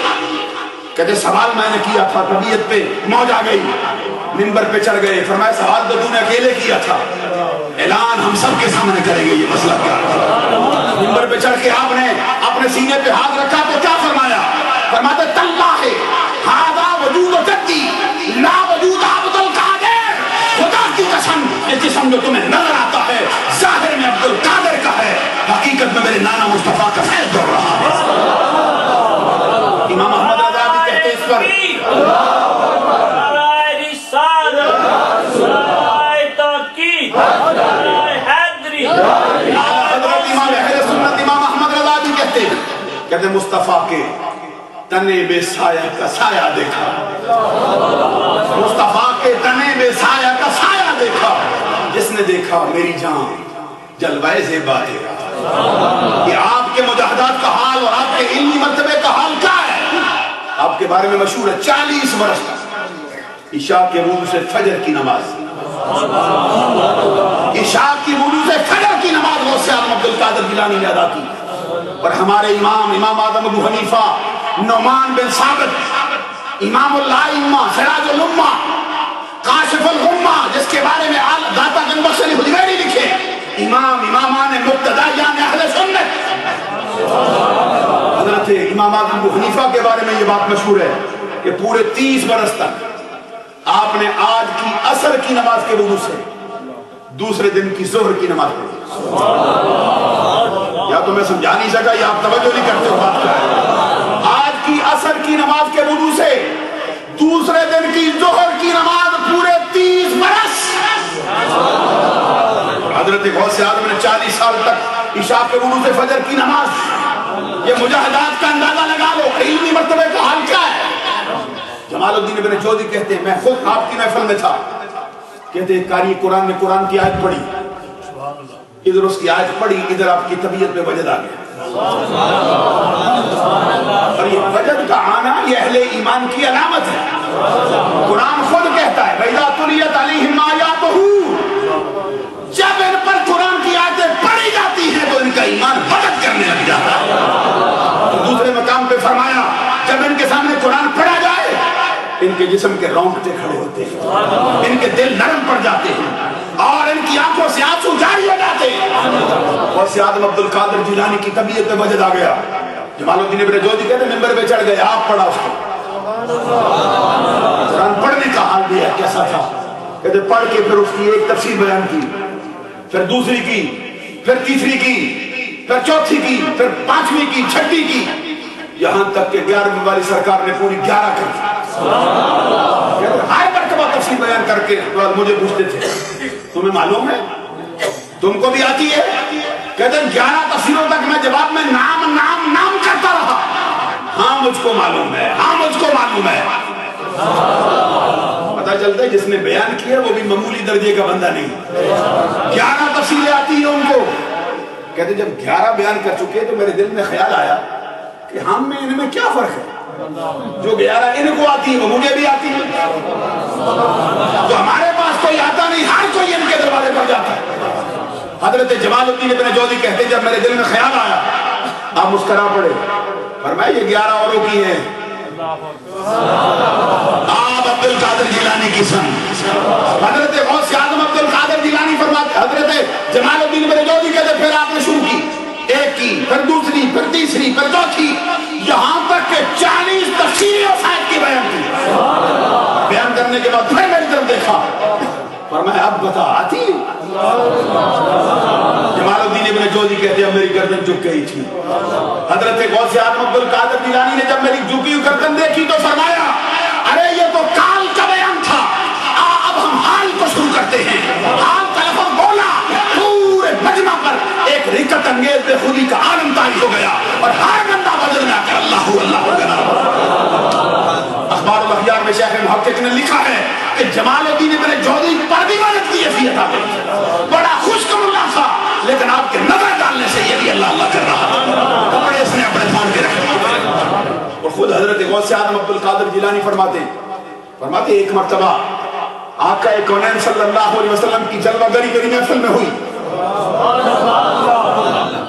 کہتے سوال میں نے کیا تھا, طبیعت پہ موج آ گئی, منبر پہ چڑھ گئے. فرمایا سوال تو نے اکیلے کیا تھا, اعلان ہم سب کے سامنے کریں گے یہ مسئلہ کیا. منبر پہ چڑھ کے آپ نے اپنے سینے پہ ہاتھ رکھا تو کیا فرمایا, فرماتے تاللہ ھذا وجود جدی لا وجود عبد القادر. خدا کی قسم یہ جسم جو تمہیں نظر آتا ہے ظاہر میں عبد القادر کا ہے, حقیقت میں میرے نانا مصطفیٰ کا فیض دوڑ رہا ہے. امام احمد رضا بھی کہتے ہیں اس پر امام احمد رضا بھی کہتے مصطفیٰ کے تنے بے سایہ کا سایہ دیکھا, مصطفیٰ کے تنے بے سایہ کا سایہ دیکھا, جس نے دیکھا میری جان جلوہ زیبا تیرا. یہ آپ کے مجاہدات کا حال اور آپ کے علمی مرتبے کا حال کیا ہے. آپ کے بارے میں مشہور ہے 40 برس تک عشاء کے وضو سے فجر کی نماز, عشاء کی وضو سے فجر کی نماز غوث اعظم عبد القادر جیلانی نے ادا کی. اور ہمارے امام اعظم ابو حنیفہ نعمان بن ثابت, امام الائمہ سراج الامہ کاشف الغمہ, جس کے بارے میں داتا گنج بخش علی حجویری لکھے, امامان مقتدیان اہل سنت. حضرت امام اعظم ابو حنیفہ کے بارے میں یہ بات مشہور ہے کہ پورے 30 برس تک آپ نے آج کی عصر کی نماز کے وضو سے دوسرے دن کی ظہر کی نماز پڑھی. یا تو میں سمجھا نہیں سکا یا آپ توجہ نہیں کرتے ہو بات کر. آج کی عصر کی نماز کے وضو سے دوسرے دن کی ظہر کی نماز پورے 30 برس. حضرت غوث اعظم نے 40 سال تک عشاء کے وضو سے فجر کی نماز. یہ مجاہدات کا اندازہ لگا لو علمی مرتبے کا حال کیا ہے. جمال الدین ابن جوزی کہتے ہیں میں خود آپ کی محفل میں تھا. کہتے ہیں قاری قرآن نے قرآن کی آیت پڑھی, ادھر اس کی آیت پڑھی, ادھر آپ کی طبیعت میں وجد آ گیا. اور یہ وجد کا آنا یہ اہل ایمان کی علامت ہے. قرآن خود کہتا ہے وَإِذَا تُلِيَتْ عَلَيْهِمْ آيَاتُهُ, جب ان پر قرآن کی آیتیں پڑھی جاتی ہیں تو ان کا ایمان وجد کرنے لگ جاتا ہے. دوسرے مقام پہ فرمایا جب ان کے سامنے قرآن پڑھا جائے ان کے جسم کے رونگٹے کھڑے ہوتے ہیں, ان کے دل نرم پڑ جاتے ہیں اور ان کی آنکھوں سے آنسو جاری ہو جاتے ہیں. اور سیادم عبد القادر جیلانی کی طبیعت میں وجد آ گیا. جمال الدین ابن جوزی کہتے ہیں ممبر پہ چڑھ گئے, آپ پڑھا اس کو. قرآن پڑھنے کا حال بھی ہے کیسا تھا. کہتے پڑھ کے پھر اس کی ایک تفسیر بیان کی, پھر دوسری کی, پھر تیسری کی, پھر چوتھی کی, پھر پانچویں کی, چھٹی کی, یہاں تک کہ 11ویں والی سرکار نے پوری 11 کر دی. ہر مرتبہ تفسیر بیان کر کے مجھے پوچھتے تھے تمہیں معلوم ہے, تم کو بھی آتی ہے؟ کہتے ہیں 11 تفسیروں تک میں جواب میں نام نام نام کرتا رہا. ہاں مجھ کو معلوم ہے, ہاں مجھ کو معلوم ہے. پتہ چلتا ہے جس نے بیان کیا وہ بھی معمولی درجے کا بندہ نہیں. 11 تفسیریں آتی ہیں ان کو. کہتے جب 11 بیان کر چکے تو میرے دل میں خیال آیا کہ ہم میں ان میں کیا فرق ہے. جو 11 ان کو آتی ہے وہ مجھے بھی آتی ہے. تو ہمارے پاس کوئی آتا نہیں, ہر کوئی ان کے دروازے پر جاتا ہے. حضرت جمال الدین ابن جوزی کہتے جب میرے دل میں خیال آیا, آپ مسکرا پڑے, فرمایا یہ 11 اوروں کی ہیں, آپ عبد القادر جیلانی کی سن. حضرت غوث اعظم عبد القادر جیلانی فرماتے, حضرت جمال الدین ابن جوزی کہتے پھر آپ نے شروع کی, ایک کی, پھر دوسری, پھر تیسری, پھر چوتھی, یہاں تک کہ 40 تفسیریں وفات کی بیان کی. بیان کرنے کے بعد پھر میری طرف دیکھا, فرمایا اب بتا آتی. جمال الدین ابن جوزی کہتے ہیں میری گردن جھک گئی تھی. حضرت غوث اعظم عبد القادر جیلانی نے جب میری جھکی ہوئی گردن دیکھی تو فرمایا ارے یہ تو کال کا بیان تھا, اب ہم حال کو شروع کرتے ہیں. حال کا لفظ بولا, پورے مجمع پر ایک رکت انگیز بے خودی کا عالم طاری ہو گیا اور ہر بندہ وجد میں آ کر اللہ اللہ ہو گیا. اخبار الاخیار میں شیخ محقق نے لکھا ہے کہ جمال الدین ابن جوزی پر بھی مدد کی حیثیت آ گئی. بڑا خوش اللہ تھا لیکن آپ کے نظر ڈالنے سے یہ بھی اللہ اللہ کر رہا تھا. کپڑے اس نے اپنے پھاڑ کے رکھے. اور خود حضرت غوث اعظم عبد القادر جیلانی فرماتے ایک مرتبہ آقا کونین صلی اللہ علیہ وسلم کی جلوہ گری گری محفل میں ہوئی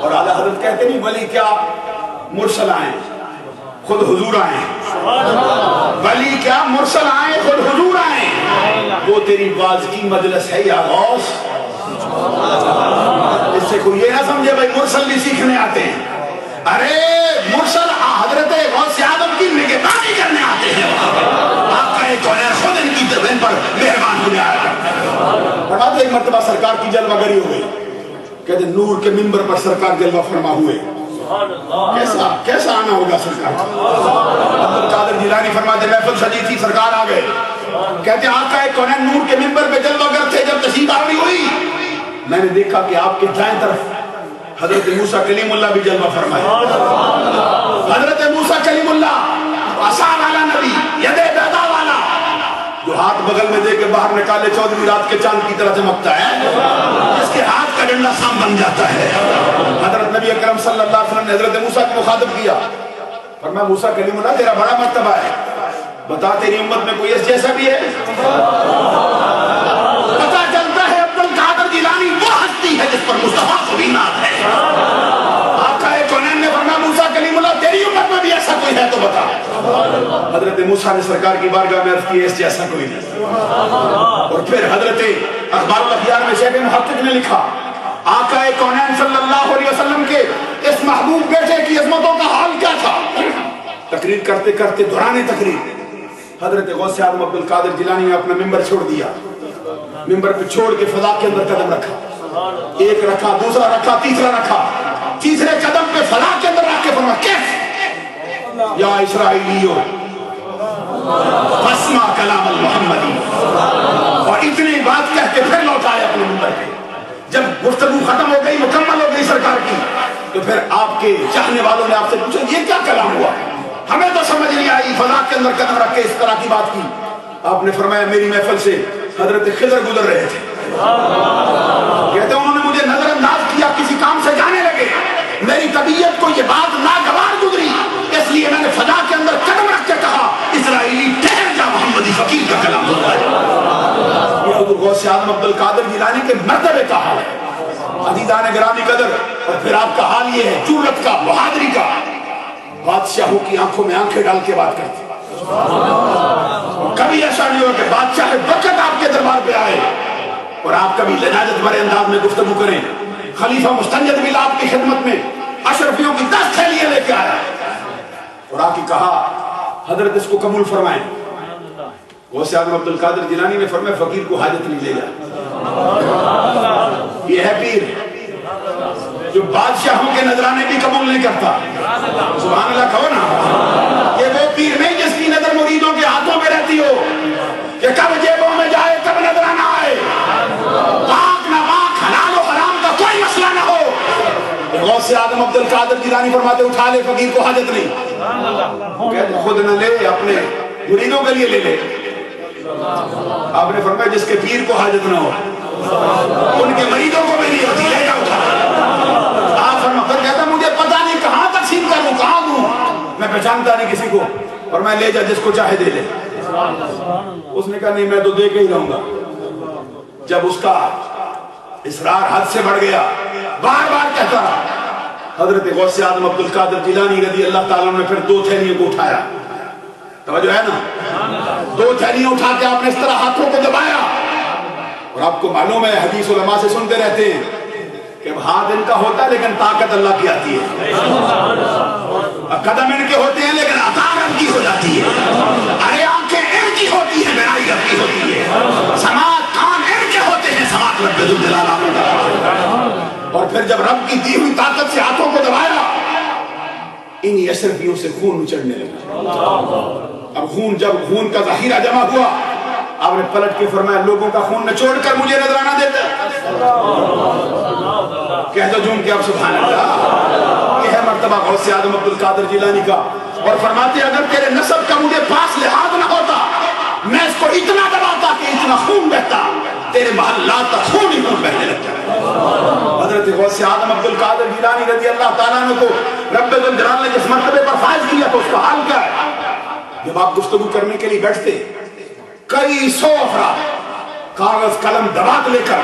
اور اعلیٰ حضرت کہتے نہیں ولی کیا مرسل آئیں خود حضور آئیں, ولی کیا مرسل آئیں خود حضور آئیں, وہ تیری باز کی مجلس ہے یا غوث. اس سے کوئی یہ نہ سمجھے بھائی مرسل بھی سیکھنے آتے ہیں. ارے مرسل حضرت غوث اعظم کی نگہبانی کرنے آتے ہیں. آپ کا ایک خود ان کی ان پر مہربان ہونے آیا. فرماتے ایک مرتبہ سرکار کی جلوہ گری ہو گئی. کہتے نور کے منبر پر سرکار جلوہ فرما ہوئے. کیسا آنا ہوگا سرکار. عبد القادر جیلانی فرماتے محفل سجی تھی, سرکار آ گئے. کہتے آقا کونین نور کے منبر پہ جلوہ گر تھے. جب تشریف آوری ہوئی میں نے دیکھا کہ آپ کے دائیں طرف حضرت موسیٰ کلیم اللہ بھی جلوہ فرمائے. حضرت موسیٰ کلیم اللہ عصا والا نبی, ید بیضا والا, جو ہاتھ بغل میں دے کے باہر نکالے 14ویں رات کے چاند کی طرح چمکتا ہے, جس کے ہاتھ کا ڈنڈا سام بن جاتا ہے. حضرت نبی اکرم صلی اللہ علیہ وسلم نے حضرت موسیٰ کو مخاطب کیا, فرمایا موسیٰ کلیم اللہ تیرا بڑا مرتبہ ہے, بتا تیری امت میں کوئی اس جیسا بھی ہے. پتہ چلتا ہے عبد القادر جیلانی وہ ہستی ہے جس پر مصطفیٰ کو بھی ناز ہے. آقا کونین نے فرمایا موسیٰ کلیم اللہ تیری امت میں بھی ایسا کوئی ہے تو بتا. حضرت موسیٰ نے سرکار کی بارگاہ میں عرض کی اس جیسا کوئی نہیں. اور پھر حضرت اخبار الاخیار میں شیخ محقق نے لکھا آقا کونین صلی اللہ علیہ وسلم کے اس محبوب بیٹے کی عظمتوں کا حال کیا تھا. تقریر کرتے کرتے دوران تقریر حضرت غوث اعظم عبد القادر جیلانی نے اپنا ممبر چھوڑ دیا، ممبر پہ چھوڑ کے فضا کے اندر قدم رکھا، ایک رکھا، دوسرا رکھا، تیسرا رکھا، تیسرے قدم پہ فضا کے اندر رکھ کے فرمایا کیف یا اسرائیلیو فاسمع کلام المحمدی، اور اتنی بات کہہ کے پھر لوٹائے اپنے ممبر پہ۔ جب گفتگو ختم ہو گئی، مکمل ہو گئی سرکار کی، تو پھر آپ کے چاہنے والوں نے آپ سے پوچھا یہ کیا کلام ہوا؟ ہمیں تو سمجھ نہیں آئی، فضا کے اندر قدم رکھ کے اس طرح کی بات کی۔ آپ نے فرمایا میری محفل سے حضرت خضر گزر رہے تھے، کہتے انہوں نے مجھے نظر انداز کیا، کسی کام سے جانے لگے، میری طبیعت کو یہ بات ناگوار گزری، اس لیے میں نے فضا کے اندر قدم رکھ کے کہا اسرائیلی ٹھہر جا، محمدی فقیر کا کلام ہوتا ہے۔ یہ حضور غوث اعظم عبد القادر جیلانی کے مرتبے کا حال ہے، عزیزان گرامی قدر۔ اور پھر آپ کا حال یہ ہے جرأت کا، بہادری کا، بادشاہوں کی آنکھوں میں آنکھیں ڈال کے بات کرتے، کبھی ایسا نہیں ہوا کہ بادشاہ وقت آپ کے دربار پہ آئے اور آپ کبھی لجاجت بھرے انداز میں گفتگو کریں۔ خلیفہ مستنجد بل آپ کی خدمت میں اشرفیوں کی 10 تھیلیاں لے کے آیا اور آ کے کہا حضرت اس کو قبول فرمائیں۔ غوث اعظم عبد القادر جیلانی نے فرمایا فقیر کو حاجت نہیں لے جا، یہ ہے پیر جو بادشاہوں کے نذرانے بھی قبول نہیں کرتا، سبحان اللہ کہو نا۔ یہ وہ پیر نہیں جس کی نظر مریدوں کے ہاتھوں میں رہتی ہو کہ کب جیبوں میں جائے کب نذرانہ آئے، پاک نہ پاک، حلال و حرام کا کوئی مسئلہ نہ ہو۔ غوث اعظم عبد القادر جیلانی فرماتے اٹھا لے فقیر کو حاجت نہیں، کہتے خود نہ لے اپنے مریدوں کے لیے لے لے۔ آپ نے فرمایا جس کے پیر کو حاجت نہ ہو ان کے مریدوں کو بھی نہیں ہوتی، لے جاؤ اٹھا۔ آپ فرماتے کہتا مجھے پتہ نہیں کہاں تقسیم کروں، کہاں دوں، میں پہچانتا نہیں کسی کو، اور میں لے جا جس کو چاہے دے لے۔ اس نے کہا نہیں میں تو دے کے ہی رہوں گا۔ جب اس کا اصرار حد سے بڑھ گیا، بار بار کہتا رہا، حضرت غوث اعظم عبد القادر جیلانی رضی اللہ تعالیٰ نے پھر 2 تھیلیوں کو اٹھایا، توجہ ہے نا، 2 تھیلیاں اٹھا کے آپ نے اس طرح ہاتھوں کو دبایا، اور آپ کو معلوم ہے حدیث علماء سے سنتے رہتے ہیں کہ ہاتھ ان کا ہوتا ہے لیکن طاقت اللہ کی آتی ہے، قدم ان کے ہوتے ہیں لیکن عطا رب کی ہو جاتی ہے، ارے آنکھیں ان کی ہوتی ہیں بینائی رب کی ہوتی ہے، سماعت کان ان کے ہوتے ہیں سماعت رب ذوالجلال آپ کا۔ اور پھر جب رب کی دی ہوئی طاقت سے ہاتھوں کو دبایا، انہی اشرفیوں سے خون اچڑنے لگا۔ اب جب خون کا ذخیرہ جمع ہوا، آپ نے پلٹ کے فرمایا لوگوں کا خون نچوڑ کر مجھے نذرانہ دیتا، کہہ دو جھوم کے اب سبحان اللہ۔ یہ ہے مرتبہ غوث اعظم عبد القادر جیلانی کا، اور فرماتے اگر تیرے نسب کا مجھے پاس لحاظ نہ ہوتا میں اس کو اتنا دباتا کہ اتنا خون بہتا، تیرے محلات تک خون ہی خون بہنے لگ جائے۔ حضرت غوث اعظم عبد القادر جیلانی رضی اللہ تعالیٰ عنہ کو رب ذوالجلال نے جس مرتبے پر فائز کیا تو اس کا حال کیا ہے؟ جب آپ گفتگو کرنے کے لیے بیٹھتے کئی 100 افراد کاغذ قلم دوات لے کر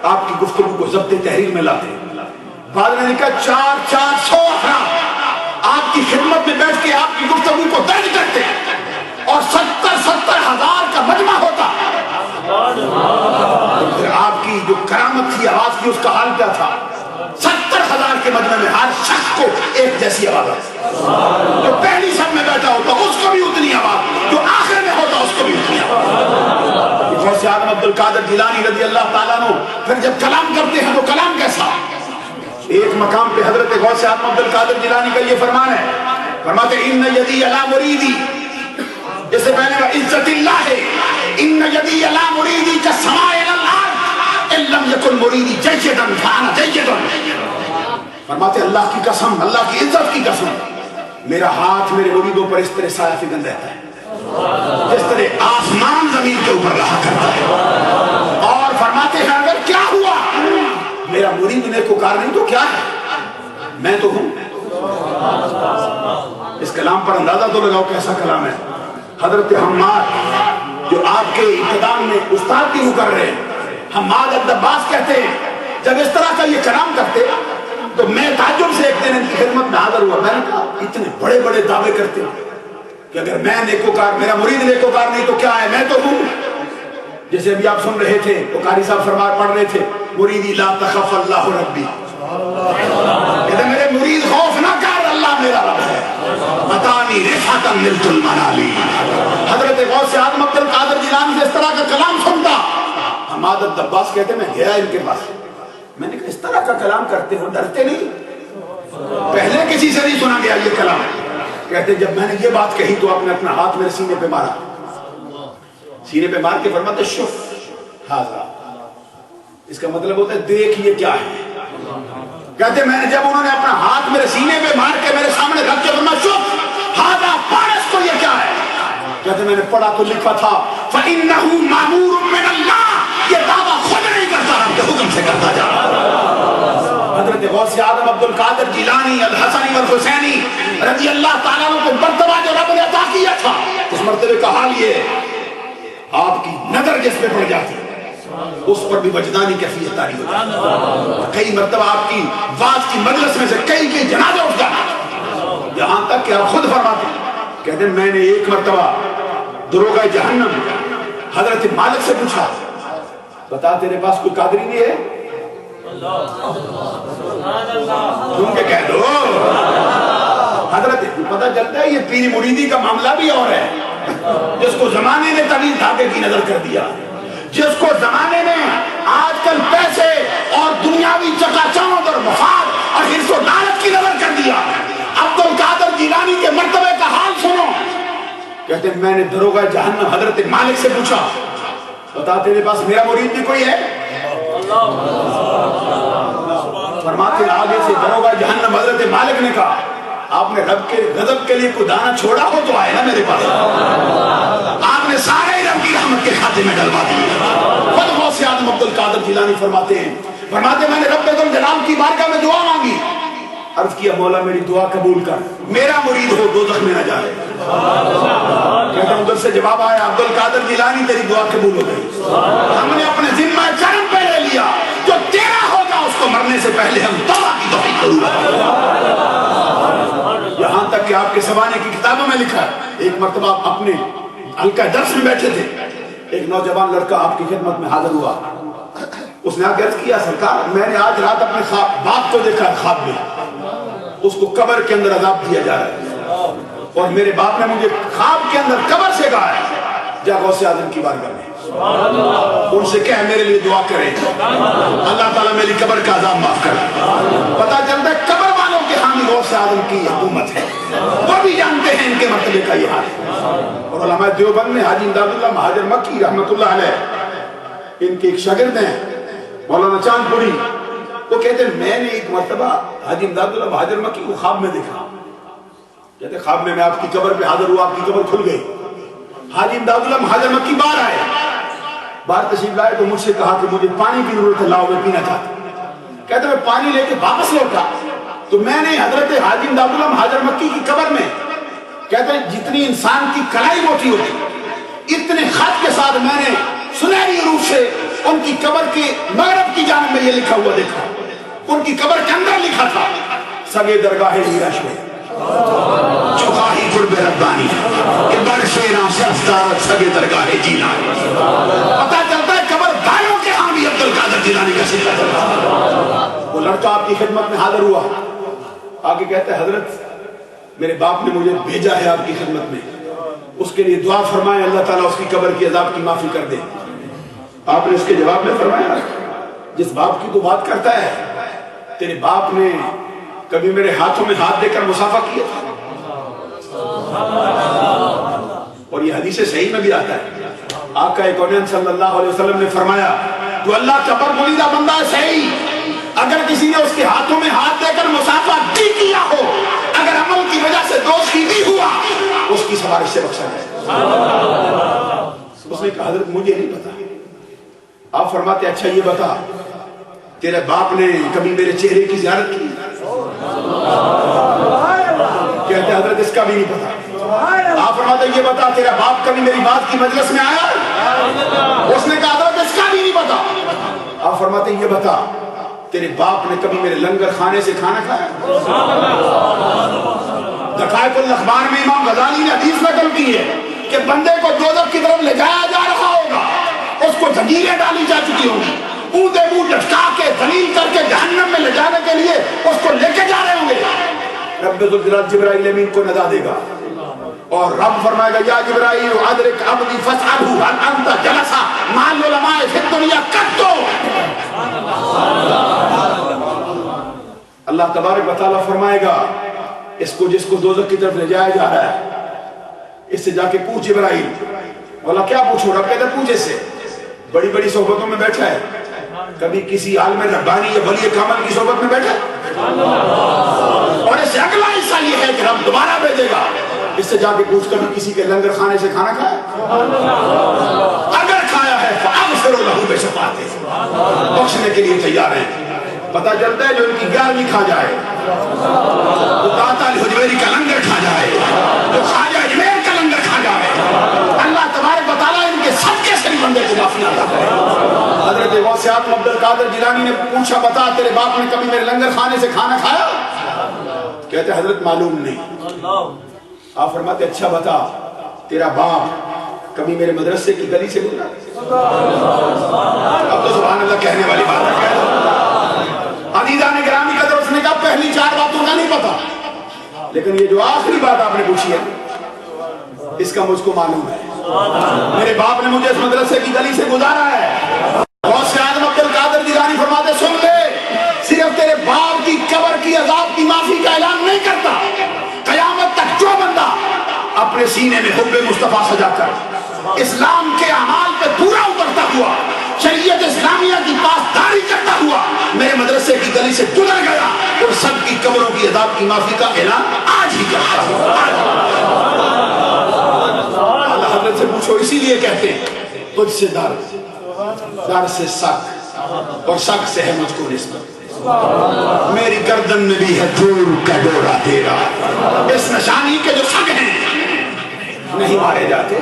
آپ کی گفتگو کو ضبط تحریر میں لاتے، بعد میں نے کہا 400 افراد آپ کی خدمت میں بیٹھ کے آپ کی گفتگو کو درج کرتے اور 70 ہزار کا مجمع ہوتا، پھر آپ کی جو کرامت تھی آواز کی اس کا حال کیا تھا؟ 70,000 کے مجمع میں ہر شخص کو ایک جیسی آواز آتی، جو پہلی سب میں بیٹھا ہوتا اس کو بھی اتنی آواز، جو آخر میں ہوتا اس کو بھی اتنی آواز۔ غوث اعظم عبد القادر جیلانی رضی اللہ تعالیٰ عنہ پھر جب کلام کرتے ہیں تو کلام کیسا؟ ایک مقام پہ حضرت غوث اعظم عبد القادر جیلانی کا یہ فرمان ہے، فرماتے ان یدی علی مریدی، جس سے پہلے عزت اللہ ہے، ان یدی علی مریدی کا سماء الارض ان لم یکن مریدی جیدا فانا جیدا۔ فرماتے اللہ کی قسم، اللہ کی عزت کی قسم، میرا ہاتھ میرے مریدوں پر اس طرح سایہ فکن رہتا ہے جس طرح آسمان زمین کے اوپر رہا کرتا ہے، اور فرماتے ہیں اگر کیا ہوا میرا مرید نیکوکار نہیں تو کیا ہے، میں تو ہوں۔ اس کلام پر اندازہ تو لگاؤ کیسا کلام ہے۔ حضرت حماد جو آپ کے ابتدان میں استاد کی مقرر ہیں، حماد الدباس کہتے ہیں جب اس طرح کا یہ کلام کرتے تو میں تعجب سے ایک دن ان کی خدمت میں حاضر ہوا، میں نے کہا اتنے بڑے بڑے دعوے کرتے ہیں کہ اگر میں نیکوکار، میرا مرید نیکوکار نہیں تو کیا ہے، میں تو ہوں۔ جیسے ابھی آپ سن رہے تھے تو قاری صاحب فرمان پڑھ رہے تھے، مریدی لا تخف اللہ ربی، کہتے میرے مرید خوف نہ کر، اللہ میرا رب ہے، عطانی رفعت نصیحة نلت المنالی. حضرت غوث اعظم عبد القادر جیلانی سے اس طرح کا کلام سنتا. حماد الدباس کہتے میں گیا ان کے پاس, میں نے کہا اس طرح کا کلام کرتے ہو, ڈرتے نہیں؟ پہلے کسی سے نہیں سنا گیا یہ کلام. کہتے جب میں نے یہ بات کہی تو آپ نے اپنا ہاتھ میرے سینے پہ مارا, سینے پہ مار کے فرماتے شف ہاذا, اس کا مطلب ہوتا ہے دیکھ یہ کیا ہے. کہتے میں نے جب انہوں نے اپنا ہاتھ میرے سینے پہ مار کے میرے سامنے رکھ کے فرمایا شف ہاذا, پارس کو یہ کیا ہے. کہتے میں نے پڑھا تو لکھا تھا فَإِنَّهُ مَأْمُورٌ مِّنَ اللَّهِ, یہ دعویٰ خود نہیں کرتا, رب کے حکم سے کرتا جا رہا. حضرت غوث اعظم عبد القادر جیلانی الحسنی والحسینی رضی اللہ تعالیٰ عنہ کو مرتبہ جو رب نے عطا کیا تھا, اس مرتبے کا حال یہ ہے آپ کی نظر جس پہ پڑ جاتی اس پر بھی وجدانی کیفیت طاری ہو جاتی. کئی مرتبہ آپ کی واز کی مجلس میں سے کئی جنازے اٹھ جاتے, یہاں تک کہ آپ خود فرماتے کہتے ہیں میں نے ایک مرتبہ دروغہ جہنم حضرت مالک سے پوچھا بتا تیرے پاس کوئی قادری نہیں ہے؟ تم کے کہہ دو. حضرت پتہ چلتا ہے یہ پیری مریدی کا معاملہ بھی اور ہے, جس کو زمانے نے طویل دھاگے کی نظر کر دیا, جس کو زمانے میں آج کل پیسے اور دنیاوی چکاچوند اور مفاد اور حرص و لالچ کی نظر کر دیا. عبد القادر جیلانی کے مرتبے کا حال سنو. کہتے ہیں میں نے دروغہ جہنم حضرت مالک سے پوچھا بتا تیرے پاس میرا مرید بھی کوئی ہے؟ فرماتے آگے سے دروغہ جہنم حضرت مالک نے کہا آپ نے رب کے غضب کے لیے کوئی دانہ چھوڑا ہو تو آئے نا میرے پاس, آپ نے سارے رب کی رحمت کے کھاتے میں ڈلوا دیے. خود غوث اعظم عبد القادر جیلانی فرماتے میں نے رب ذوالجلال کی بارگاہ میں دعا مانگی, عرض کیا مولا میری دعا قبول کر, میرا مرید ہو دوزخ میں نہ جائے. کہتا ہوں ادھر سے جواب آیا عبد القادر جیلانی تیری دعا قبول ہو گئی, ہم نے اپنے ذمہ کرم پہ لے لیا, جو تیرا ہوگا اس کو مرنے سے پہلے ہم توبہ کی توفیق ضرور دیں. یہاں تک کہ آپ کے زمانے کی کتابوں میں لکھا ہے ایک مرتبہ آپ اپنے حلقہ درس میں بیٹھے تھے, ایک نوجوان لڑکا آپ کی خدمت میں حاضر ہوا, اس نے آگے عرض کیا سرکار میں نے آج رات اپنے باپ کو دیکھا خواب میں, اس کو قبر کے اندر عذاب دیا جا رہا ہے, اور میرے باپ نے مجھے خواب کے اندر قبر سے کہا ہے جا غوث اعظم کی بارگاہ میں ان سے کہہ میرے لیے دعا کریں اللہ تعالیٰ میری قبر کا عذاب معاف کر. پتہ چلتا ہے قبر والوں کے حامی غوث اعظم کی حکومت ہے, وہ بھی جانتے ہیں ان کے مرتبے کا یہ حال ہے. اور علماء دیوبند میں حاجی امداد اللہ مہاجر مکی رحمۃ اللہ علیہ ان کے ایک شاگرد ہیں مولانا چاند پوری, وہ کہتے ہیں میں نے ایک مرتبہ حاجی امداد اللہ مہاجر مکی کو خواب میں دیکھا. کہتے ہیں خواب میں آپ کی قبر پہ حاضر ہوا, آپ کی قبر کھل گئی. حاجی امداد اللہ مہاجر مکی باہر آئے, باہر تشریف لائے تو مجھ سے کہا کہ مجھے پانی کی ضرورت ہے, لاؤ میں پینا چاہتا. کہتے ہیں میں پانی لے کے واپس لوٹا تو میں نے حضرت حاجی امداد اللہ مہاجر مکی کی قبر میں, کہتے ہیں جتنی انسان کی کلائی موٹی ہوتی اتنے خط کے ساتھ میں نے سنہری حروف سے ان کی قبر کے مغرب کی جانب میں یہ لکھا ہوا دیکھا. ان کی قبر کے اندر لکھا تھا سگے درگاہ ہیرش میں چوکاہی قرب ربانی کہ برشے ناس افطارت سگے درگاہ جیلانی. پتہ چلتا ہے قبر دائیوں کے ہاں بھی عبد القادر جیلانی کا سکہ چلتا. وہ لڑکا آپ کی خدمت میں حاضر ہوا, آگے کہتا ہے حضرت میرے باپ نے مجھے بھیجا ہے آپ کی خدمت میں, اس کے لیے دعا فرمائیں اللہ تعالیٰ اس کی قبر کی عذاب کی معافی کر دے. آپ نے اس کے جواب میں فرمایا جس باپ کی تو بات کرتا ہے تیرے باپ نے کبھی میرے ہاتھوں میں ہاتھ دے کر مصافحہ کیا تھا؟ اور یہ حدیث صحیح میں بھی آتا ہے, آقا کونین صلی اللہ علیہ وسلم نے فرمایا جو اللہ کا برگزیدہ بندہ ہے صحیح, اگر کسی نے اس کے ہاتھوں میں ہاتھ دے کر مصافحہ بھی کیا ہو, اگر عمل کی وجہ سے دوستی بھی ہوا, اس کی سفارش سے بخشا جائے. اس نے کہا حضرت مجھے نہیں پتا. آپ فرماتے اچھا یہ بتا تیرے باپ نے کبھی میرے چہرے کی زیارت کی؟ کہتے حضرت اس کا بھی نہیں پتا. آپ فرماتے یہ بتا تیرا باپ کبھی میری بات کی مجلس میں آیا؟ اس نے کہا حضرت اس کا بھی نہیں پتا. آپ فرماتے یہ بتا تیرے باپ نے کبھی میرے لنگر خانے سے کھانا کھایا؟ دقائق الاخبار میں امام غزالی نے حدیث نقل کی ہے کہ بندے کو دوزخ کی طرف لے جایا جا رہا ہوگا, اس کو زنجیریں ڈالی جا چکی ہوں گی, اونتے منہ لٹکا کے ذلیل کر کے جہنم میں لے جانے کے لیے اس کو لے کے جا رہے ہوں گے. رب ذوالجلال جبرائیل امین کو ندا دے گا اور رب فرمائے گا یا جبرائیل ادرک عبدی فاسألہ هل انت جلس مع العلماء فی الدنیا قط. اللہ تبارک و تعالیٰ فرمائے گا اس کو جس کو دوزخ کی طرف لے جایا جا رہا ہے اس سے جا کے پوچھ جبرائیل. بولا کیا پوچھوں؟ رب کہتا پوچھ اس سے. بڑی بڑی صحبتوں میں بیٹھا ہے, کبھی کسی عالم ربانی یا ولی کامل کی صحبت میں بیٹھا ہے, اور اس سے اگلا حصہ یہ ہے کہ رب دوبارہ بھیجے گا. اس سے جا کے پوچھ کبھی کسی کے لنگر خانے سے کھانا کھایا؟ اگر کھایا ہے فاغفر لہ بشفاعتہ, بخشنے کے لیے تیار ہیں. پتہ چلتا ہے جو ان کی 11ویں کھا جائے, جو داتا الحجویری کا لنگر کھا جائے, جو خواجہ اجمیر کا لنگر کھا جائے, اللہ تبارک و تعالیٰ ان کے صدقے سے بھی بندے کو معافی عطا کرے. حضرت غوث اعظم عبد القادر جیلانی نے پوچھا بتا تیرے باپ نے کبھی میرے لنگر خانے سے کھانا کھایا؟ کہتے حضرت معلوم نہیں. آپ فرماتے اچھا بتا تیرا باپ کبھی میرے مدرسے کی گلی سے گزرا؟ اب تو سبحان اللہ کہنے والی بات ہے. عزیزان گرامی قدر اس نے کہا پہلی 4 باتوں کا نہیں پتا, لیکن یہ جو آخری بات آپ نے پوچھی ہے اس کا مجھ کو معلوم ہے. میرے باپ نے مجھے اس مدرسے کی گلی سے گزارا ہے. غوث اعظم عبد القادر جیلانی فرماتے سن لے, صرف تیرے باپ کی قبر کی عذاب کی معافی کا اعلان نہیں کرتا, قیامت تک جو بندہ اپنے سینے میں حب مصطفیٰ سجا کر اسلام کے اعمال پہ پورا اترتا ہوا, شریعت اسلامیہ کی پاسداری کرتا ہوا میرے مدرسے کی گلی سے گزر گیا, اور سب کی قبروں کی عذاب کی معافی کا اعلان آج ہی کرتا ہوا. اللہ حضرت سے پوچھو, اسی لیے کہتے ہیں تجھ سے در سے سک اور سک سے ہے مجھ کو نسبت. میری گردن میں بھی ہے دور کا ڈورا تیرا, اس نشانی کے جو سگ ہیں نہیں مارے جاتے,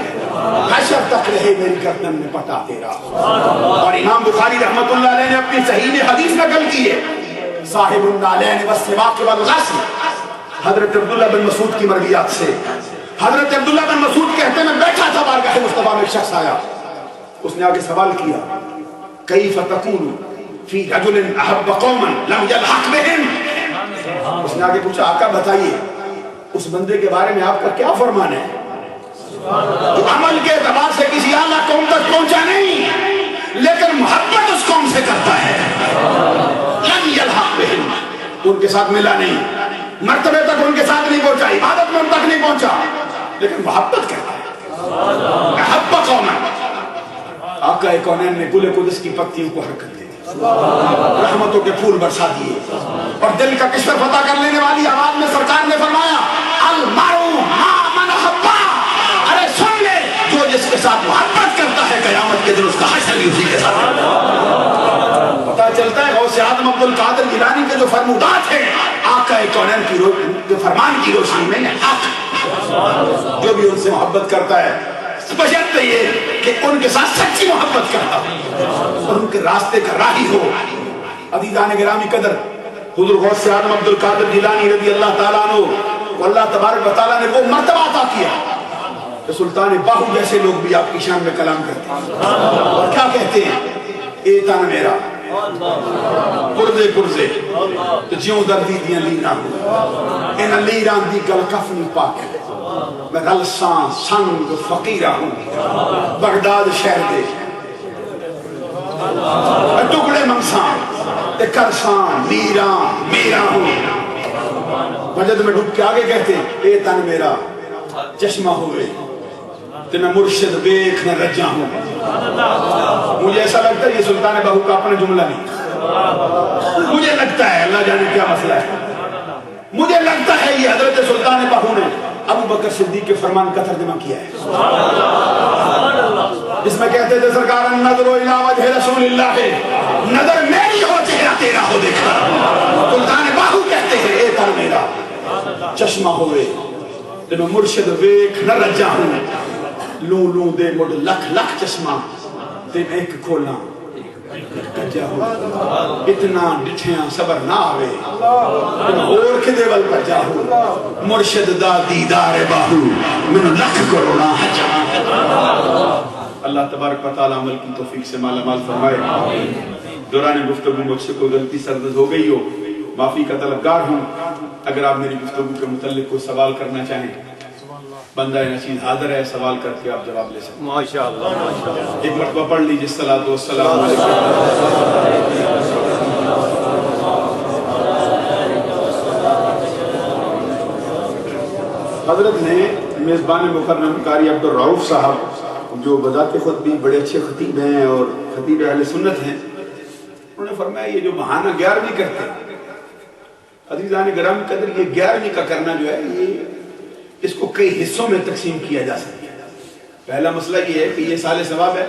حشر تک رہے میری گردن میں پٹا تیرا. اور امام بخاری رحمت اللہ علیہ نے اپنی صحیح میں حدیث نقل کی ہے, صاحب النعلین والسواق والغسل, حضرت عبداللہ بن مسعود کی مرویات سے. حضرت عبداللہ بن مسعود کہتے میں بیٹھا تھا بارگاہ مصطفیٰ میں, ایک شخص آیا, اس نے آگے سوال کیا کیف تکون فی رجل احب قوما لم یلحق بہم. اس نے آگے پوچھا آقا بتائیے اس بندے کے بارے میں آپ کا کیا فرمان ہے جو عمل کے اعتبار سے کسی اعلیٰ قوم تک پہنچا نہیں لیکن محبت اس قوم سے کرتا ہے. لم یلحق بہم, ان کے ساتھ ملا نہیں, مرتبے تک ان کے ساتھ نہیں پہنچا, عبادت میں ان تک نہیں پہنچا, لیکن محبت کرتا ہے. احب قوما, آقا کونین نے گل قدس کی پتیوں کو حرکت دے دی, رحمتوں کے پھول برسا دیے, اور دل کا کشور فتح کر لینے والی آواز میں سرکار نے فرمایا المرء مع من احب. ارے سن لے, جو جس کے ساتھ محبت کرتا ہے قیامت کے دن اس کا حشر بھی اسی کے ساتھ. پتہ چلتا ہے غوث اعظم عبد القادر جیلانی کے جو فرمودات ہیں آقا کونین کی فرمان کی روشنی میں حق, جو بھی ان سے محبت کرتا ہے بشرط یہ کہ ان کے ساتھ سچی محبت کرتا ہو اور ان کے راستے کا راہی ہو. عزیزان گرامی قدر, حضور غوث اعظم عبد القادر جیلانی رضی اللہ تعالیٰ عنہ, اللہ تبارک و تعالیٰ نے وہ مرتبہ عطا کیا کہ سلطان باہو جیسے لوگ بھی آپ کی شان میں کلام کرتے ہیں, اور کیا کہتے ہیں اے تن میرا پرزے پرزے تو جیوں دردی دیاں لینا ہوں, ان لیران دی گل کفنی پاک ہے, میں رلسان سنگ فقیرہ ہوں, بغداد شہر دے میں ٹکڑے منسان تے کرسان لیران میرا ہوں. مجد میں ڈوب کے آگے کہتے ہیں اے تن میرا چشمہ ہوئے تے میں مرشد بیک نہ رجا ہوں. مجھے ایسا لگتا ہے یہ سلطان باہو کا اپنا جملہ نہیں, مجھے لگتا ہے, اللہ جانے کیا مسئلہ ہے, مجھے لگتا ہے یہ حضرت سلطان باہو نے ابو بکر صدیق کے فرمان کا ترجمہ کیا ہے, جس میں کہتے تھے سرکار النظر الی وجہ رسول اللہ, نظر میری ہو چہرہ تیرا ہو دیکھا. سلطان باہو کہتے ہیں اے تن میرا چشمہ ہوئے تے میں مرشد ویکھ نہ رجا ہوں, لوں لوں دے مڑ لکھ لکھ چشمہ تے ایک کھولا کجا ہو, اتنا ڈٹھیاں صبر نہ آوے اور کدے ول کجا ہو, مرشد دا دیدار باہو منو لکھ کرونا حجا. اللہ تبارک و تعالی عمل کی توفیق سے مالا مال فرمائے. دوران گفتگو مجھ سے کوئی غلطی سرزد ہو گئی ہو, معافی کا طلبگار ہوں. اگر آپ میری گفتگو کے متعلق کوئی سوال کرنا چاہیں بندہ نشید حاضر ہے، سوال کر کے آپ جواب لے سکتے ہیں۔ ماشاءاللہ ماشاءاللہ۔ ایک مرتبہ پڑھ لیجیے الصلاۃ والسلام علیہ۔ حضرت نے میزبان مکرم قاری عبدالرؤف صاحب، جو بذات خود بھی بڑے اچھے خطیب ہیں اور خطیب اہل سنت ہیں، انہوں نے فرمایا یہ جو ماہانہ 11ویں کرتے ہیں، عزیزان گرامی قدر، یہ 11ویں کا کرنا جو ہے یہ اس کو کئی حصوں میں تقسیم کیا جا سکتا ہے۔ پہلا مسئلہ یہ ہے کہ یہ سال ثواب ہے،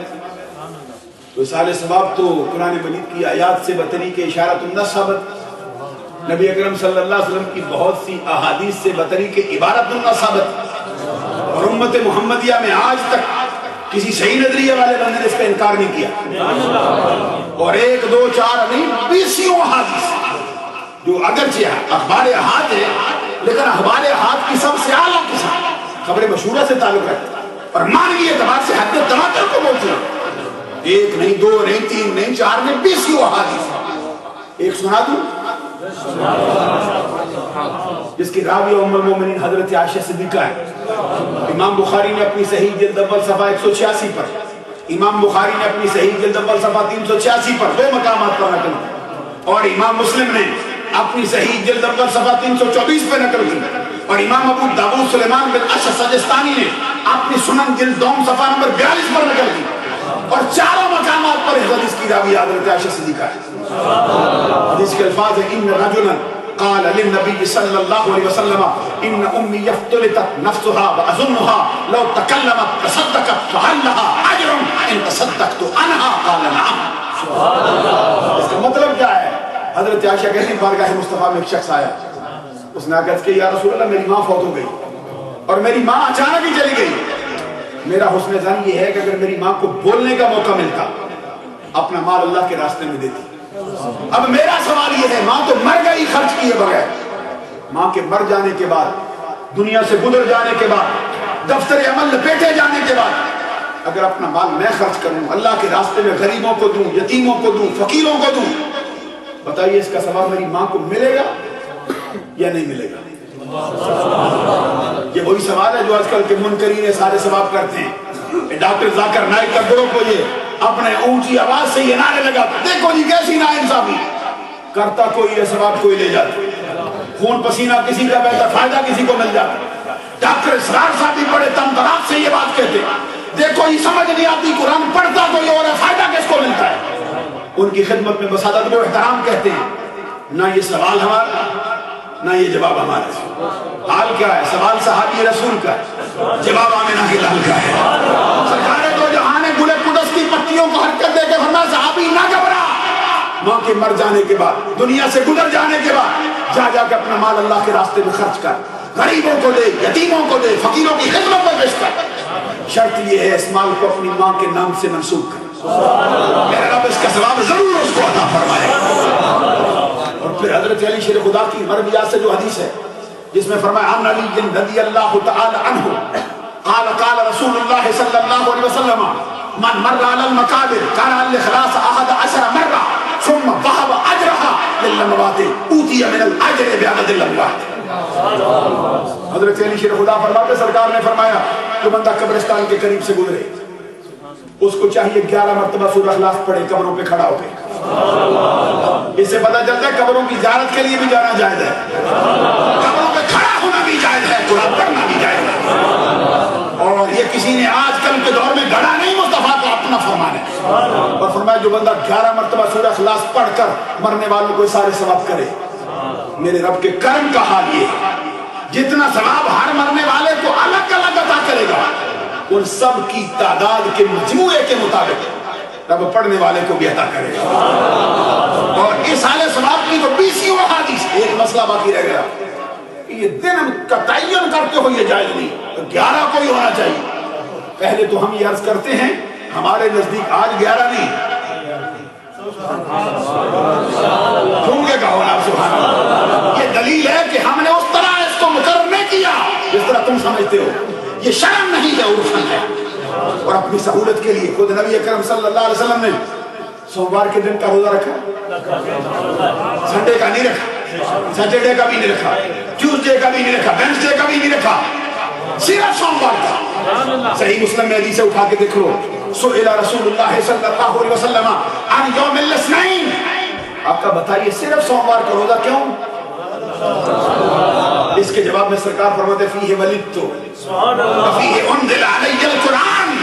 تو سال ثواب تو قرآن مجید کی آیات سے بطریق اشارۃ النص ثابت، نبی اکرم صلی اللہ علیہ وسلم کی بہت سی احادیث سے بطریق عبارت النص ثابت، اور امت محمدیہ میں آج تک کسی صحیح نظریے والے بندے نے اس کا انکار نہیں کیا، اور 1 2 4 نہیں 20 احادیث جو اگرچہ اخبار احاد ہے لیکن اخبار احاد کی سب سے اعلیٰ قسم خبر مشہورہ سے تعلق رکھتا ہے، اور مانوی اعتبار سے حد تواتر کو بولتے ہیں، 1 نہیں 2 نہیں 3 نہیں 4 نہیں 20 احادیث۔ ایک سنا دوں جس کی راوی ام المومنین حضرت عائشہ صدیقہ ہے، امام بخاری نے اپنی صحیح جلد اول صفحہ 186 پر، امام بخاری نے اپنی صحیح جلد اول صفحہ 386 پر 2 مقامات پر نقل کی، اور امام مسلم نے اپنی صحیح جلد اول صفحہ 324 پہ نقل کی، اور امام ابو داؤد سلیمان بن اشعث سجستانی نے اپنی سنن جلد دوم صفحہ نمبر 42 پر نقل کی، اور چاروں مقامات پر اس حدیث کی راوی حضرت عائشہ صدیقہ ہے۔ حدیث کے الفاظ ہیں ان رجلا قال للنبي صلى الله عليه وسلم ان امي يفتلتت نفسها واظنها لو تكلمت تصدقت فهل لها اجر ان تصدقت عنها قال نعم۔ اس کا مطلب کیا ہے؟ حضرت عائشہ کہتی ہیں بارگاہ مصطفیٰ میں ایک شخص آیا، اس نے عرض کی یا رسول اللہ میری ماں فوت ہو گئی اور میری ماں اچانک ہی چلی گئی، میرا حسن ظن یہ ہے کہ اگر میری ماں کو بولنے کا موقع ملتا اپنا مال اللہ کے راستے میں دیتی۔ اب میرا سوال یہ ہے ماں تو مر گئی خرچ کیے بغیر، ماں کے مر جانے کے بعد، دنیا سے گزر جانے کے بعد، دفتر عمل لپیٹے جانے کے بعد اگر اپنا مال میں خرچ کروں، اللہ کے راستے میں غریبوں کو دوں، یتیموں کو دوں، فقیروں کو دوں، بتائیے اس کا ثواب میری ماں کو ملے گا یا نہیں ملے گا؟ یہ وہی سوال ہے جو آج کل کے منکرین سارے ثواب کرتے ہیں۔ ڈاکٹر ذاکر نائک کا گروہ کو یہ اپنے اونچی آواز سے یہ نعرے لگا، دیکھو جی کیسی ناانصافی، کرتا کوئی ہے ثواب کوئی لے جاتا، خون پسینہ کسی کا بہتا فائدہ کسی کو مل جاتا۔ ڈاکٹر اسرار صاحب بھی بڑے تمتراف سے یہ بات کہتے، دیکھو یہ سمجھ نہیں آتی قرآن پڑھتا کوئی اور ہے فائدہ کس کو ملتا ہے۔ ان کی خدمت میں بس ادب و احترام کہتے ہیں، نہ یہ سوال ہمارا نہ یہ جواب ہمارا۔ حال کیا ہے؟ سوال صحابی رسول کا ہے، جواب آمنہ کی لال کا ہے۔ سرکار دو جہاں نے گلے قدس کی پتیوں کو حرکت دے کے فرمایا صحابی نہ گھبرا، ماں کے مر جانے کے بعد، دنیا سے گزر جانے کے بعد جا جا کے اپنا مال اللہ کے راستے میں خرچ کر، غریبوں کو دے، یتیموں کو دے، فقیروں کی خدمت میں پیش کر، شرط یہ ہے اس مال کو اپنی ماں کے نام سے منسوخ کر، میرا رب اس کا ثواب ضرور اس کو عطا فرمائے۔ اور پھر حضرت علی شیر خدا کی مرویات سے جو حدیث ہے جس میں فرمایا عن علی رضی اللہ تعالی عنہ قال قال رسول اللہ صلی اللہ علیہ وسلم من مر علی المقابر كان الاخلاص 11 مرة ثم ذهب اجرها للاموات اوتي من الاجر بعدد الاموات۔ حضرت علی شیر خدا فرماتے سرکار نے فرمایا جو بندہ قبرستان کے قریب سے گزرے اس کو چاہیے 11 مرتبہ سورہ اخلاص پڑھے قبروں پہ کھڑا ہو کے، اس سے پتہ چلتا ہے قبروں کی زیارت کے لیے بھی جانا جائز ہے، قبروں پہ کھڑا ہونا بھی جائز ہے، قرآن پڑھنا بھی جائز ہے۔ اور یہ کسی نے آج کل کے دور میں گڑا نہیں، مصطفیٰ کا اپنا فرمان ہے، اور فرمایا جو بندہ 11 مرتبہ سورہ اخلاص پڑھ کر مرنے والوں کو سارے ثواب کرے، میرے رب کے کرم کا حال یہ ہے جتنا ثواب ہر مرنے والے کو الگ الگ عطا کرے گا ان سب کی تعداد کے مجموعے کے مطابق رب پڑھنے والے کو بھی عطا کرے گا۔ اور اس حال ثواب کی تو 20 احادیث، ایک مسئلہ باقی رہ گیا، یہ دن کا تعین کرتے ہو یہ جائز نہیں، تو 11 کو ہی ہونا چاہیے۔ پہلے تو ہم یہ عرض کرتے ہیں ہمارے نزدیک آج 11 نہیں، جھوم کے کہو نا سبحان اللہ، یہ دلیل ہے کہ ہم نے اس طرح اس کو مقرر نہیں کیا جس طرح تم سمجھتے ہو، یہ شرم نہیں ہے عرفن ہے۔ اور اپنی سہولت کے لیے خود نبی اکرم صلی اللہ علیہ وسلم نے سوموار کے دن کا روزہ رکھا، سنڈے کا نہیں رکھا، سیٹرڈے کا بھی نہیں رکھا، ٹیوزڈے کا بھی نہیں رکھا، وینسڈے کا بھی نہیں رکھا، صرف سوموار کا. صحیح مسلم میں حدیث اٹھا کے دیکھ لو. سئل رسول اللہ صلی اللہ علیہ وسلم عن یوم الاثنین. آپ کا بتائیے صرف سوموار کا روزہ کیوں؟ اس کے جواب میں سرکار فرماتے فیہ ولدت فیہ انزل علی القرآن.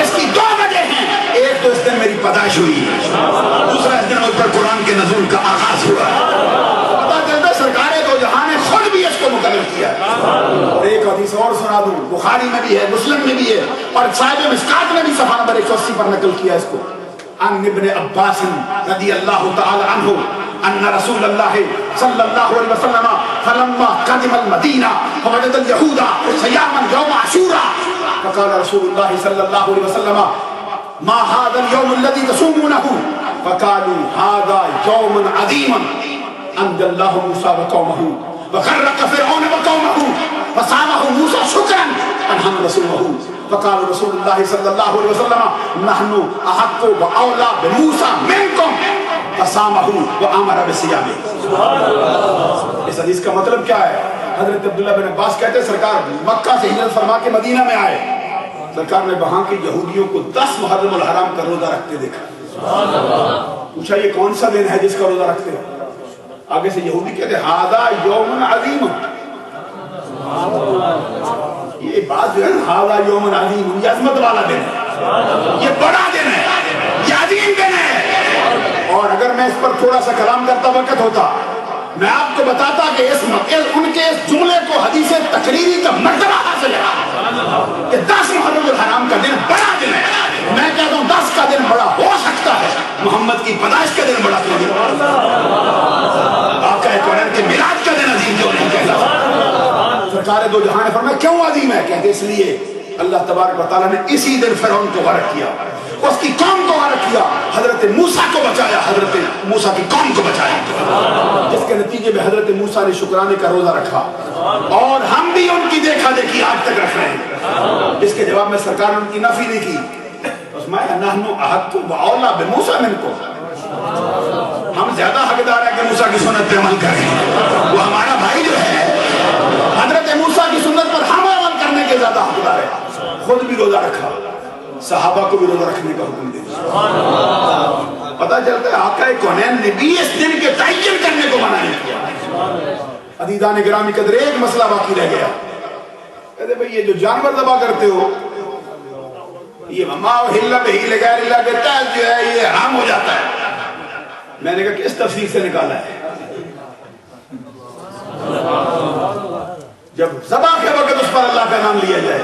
اس کی دو وجہ ہیں. ایک تو اس دن میری پیدائش ہوئی, دوسرا اس دن مجھ پر قرآن کے نزول کا آغاز ہوا. پتہ چلتا سرکار دو جہان نے خود بھی اس کو مقرر کیا. اور ایک حدیث اور سنا دوں, بخاری میں بھی ہے, مسلم میں بھی ہے, اور صاحب مشکات میں بھی صفحہ نمبر 180 پر نقل کیا اس کو. عن ابن عباس رضی اللہ تعالی عنہ ان رسول اللہ صلی اللہ علیہ وسلم فلما قدم المدینہ فوجد اليہود صیاما یوم عاشوراء فقال رسول اللہ صلی اللہ علیہ وسلم ما هذا اليوم الذي تصومونه فقالوا هذا يوم عظيم انجى الله موسى وقومه وغرق فرعون وقومه فصامه موسى شكرا انعم رسوله فقال رسول اللہ صلی اللہ علیہ وسلم نحن احق واولی بموسى منکم فصامه وامر بصيامه. اس حدیث کا مطلب کیا ہے؟ حضرت عبداللہ بن عباس کہتے ہیں سرکار مکہ سے ہجرت فرما کے مدینہ میں آئے. سرکار نے وہاں کے یہودیوں کو 10 محرم الحرام کا روزہ رکھتے دیکھا. پوچھا یہ کون سا دن ہے جس کا روزہ رکھتے ہیں؟ آگے سے یہودی کہتے ہیں ھذا یوم عظیم. یہ بات جو ہے ھذا یوم عظیم, یہ عظمت والا دن ہے, یہ بڑا دن ہے, یہ عظیم دن ہے. اور اگر میں اس پر تھوڑا سا کلام کرتا وقت ہوتا میں آپ کو بتاتا کہ ان کے اس جملے کو حدیث تقریری کا مرتبہ حاصل ہے کہ 10 محرم الحرام کا دن بڑا دن ہے. میں کہتا ہوں 10 کا دن بڑا ہو سکتا ہے, محمد کی پیدائش کا دن بڑا کیوں نہیں؟ آقا کونین کے میلاد کا دن عظیم کیوں نہیں کہتا؟ سرکار دو جہاں نے فرمایا کیوں عظیم ہے؟ کہتے اس لیے اللہ تبارک و تعالیٰ نے اسی دن فرعون کو غرق کیا, اس کی قوم کو غرق کیا, حضرت موسیٰ کو بچایا, حضرت موسیٰ کی قوم کو بچایا, جس کے نتیجے میں حضرت موسیٰ نے شکرانے کا روزہ رکھا. اور ہم بھی ان کی دیکھا دیکھی آج تک رکھ رہے ہیں. اس کے جواب میں سرکار نے ان کی نفی نہیں کی. نحن احق واولی بموسیٰ منکم, ہم زیادہ حقدار ہیں کہ موسیٰ کی سنت پہ عمل کریں. وہ ہمارا بھائی جو ہے حضرت موسیٰ کی سنت پر ہم عمل کرنے کے زیادہ حقدار ہے. خود بھی روزہ رکھا, صحابہ کو بھی روزہ رکھنے کا حکم دے دیا. پتہ چلتا ہے آقا کونین نے بھی اس دن کے تعین کرنے کو منع نہیں کیا. عزیزان گرامی قدر ایک مسئلہ باقی رہ گیا. کہتے بھئی یہ جو جانور ذبح کرتے ہو یہ مما ہلہ بہی لغیر اللہ کے تحت جو ہے یہ حرام ہو جاتا ہے. میں نے کہا کس تفسیر سے نکالا ہے؟ جب ذبح کے وقت اس پر اللہ کا نام لیا جائے.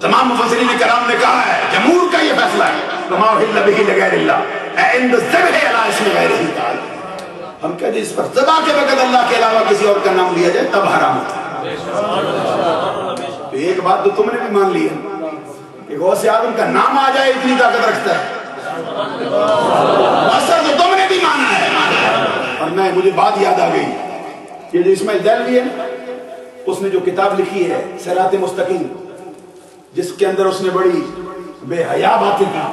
تمام مفسرین کرام نے کہا ہے, جمہور کا یہ فیصلہ ہے مما ہلہ بہی لغیر اللہ عند الذبح علی اسم غیرہ تعالی. ہم کہتے ہیں اس پر ذبح کے وقت اللہ کے علاوہ کسی اور کا نام لیا جائے تب حرام ہوتا ہے. تو ایک بات تو تم نے بھی مان لی ہے کہ غوث اعظم کا نام آ جائے اتنی طاقت رکھتا ہے, اثر تو تم نے بھی مانا ہے. اور میں مجھے بات یاد آ گئی, یہ جو اسماعیل دہلوی ہے اس نے جو کتاب لکھی ہے صراط مستقیم, جس کے اندر اس نے بڑی بے حیا باتیں کی,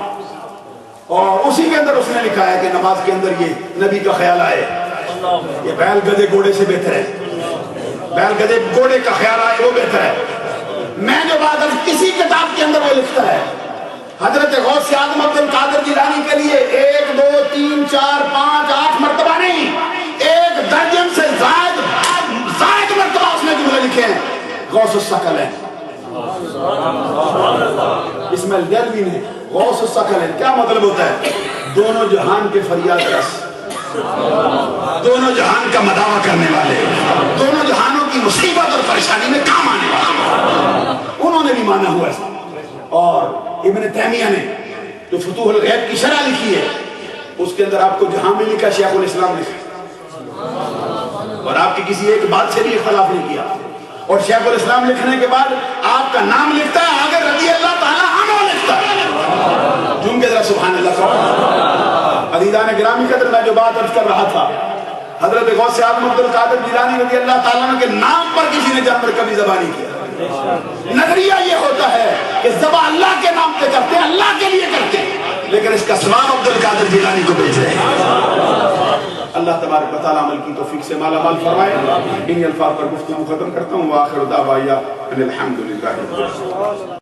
اور اسی کے اندر اس نے لکھا ہے کہ نماز کے اندر یہ نبی کا خیال آئے, یہ بیل گدے گھوڑے سے بہتر ہے, بیل گدے گھوڑے کا خیال آئے وہ بہتر ہے. میں جو بات کسی کتاب کے اندر وہ لکھتا ہے حضرت غوث اعظم عبد القادر جیلانی کے لیے 1 2 3 4 5 8 مرتبہ نہیں, 1 درجن سے زائد مرتبہ اس نے جملے لکھے ہیں غوث الثقلین. اسماعیل دہلوی نے غوث الثقلین کیا مطلب ہوتا ہے؟ دونوں جہان کے فریاد رس, دونوں جہان کا مداوع کرنے والے, دونوں جہانوں کی مصیبت اور پریشانی میں کام آنے والے. انہوں نے بھی مانا ہوا ہے. اور ابن تیمیہ نے جو فتوح الغیب کی شرح لکھی ہے اس کے اندر آپ کو جہاں بھی لکھا شیخ الاسلام لکھا, اور آپ کی کسی ایک بات سے بھی اختلاف نہیں کیا. اور شیخ الاسلام لکھنے کے بعد آپ کا نام لکھتا ہے, آگے رضی اللہ تعالیٰ عنہ لکھتا ہے. جم کے ذرا سبحان اللہ کہو. عزیزان گرامی قدر میں جو بات عرض کر رہا تھا, حضرت غوث اعظم عبد القادر جیلانی رضی اللہ تعالیٰ عنہ کے نام پر کسی نے جانور کبھی ذبح نہیں کیا. نظریہ یہ ہوتا ہے کہ ذبح اللہ کے نام پہ کرتے ہیں, اللہ کے لیے کرتے ہیں, لیکن اس کا ثواب عبد القادر جیلانی کو بھیج رہے ہیں. اللہ تبارک و تعالیٰ عمل کی توفیق سے مالا مال فرمائے. انہی الفاظ پر گفتگو ختم کرتا ہوں. وآخر دعوایا ان الحمدللہ.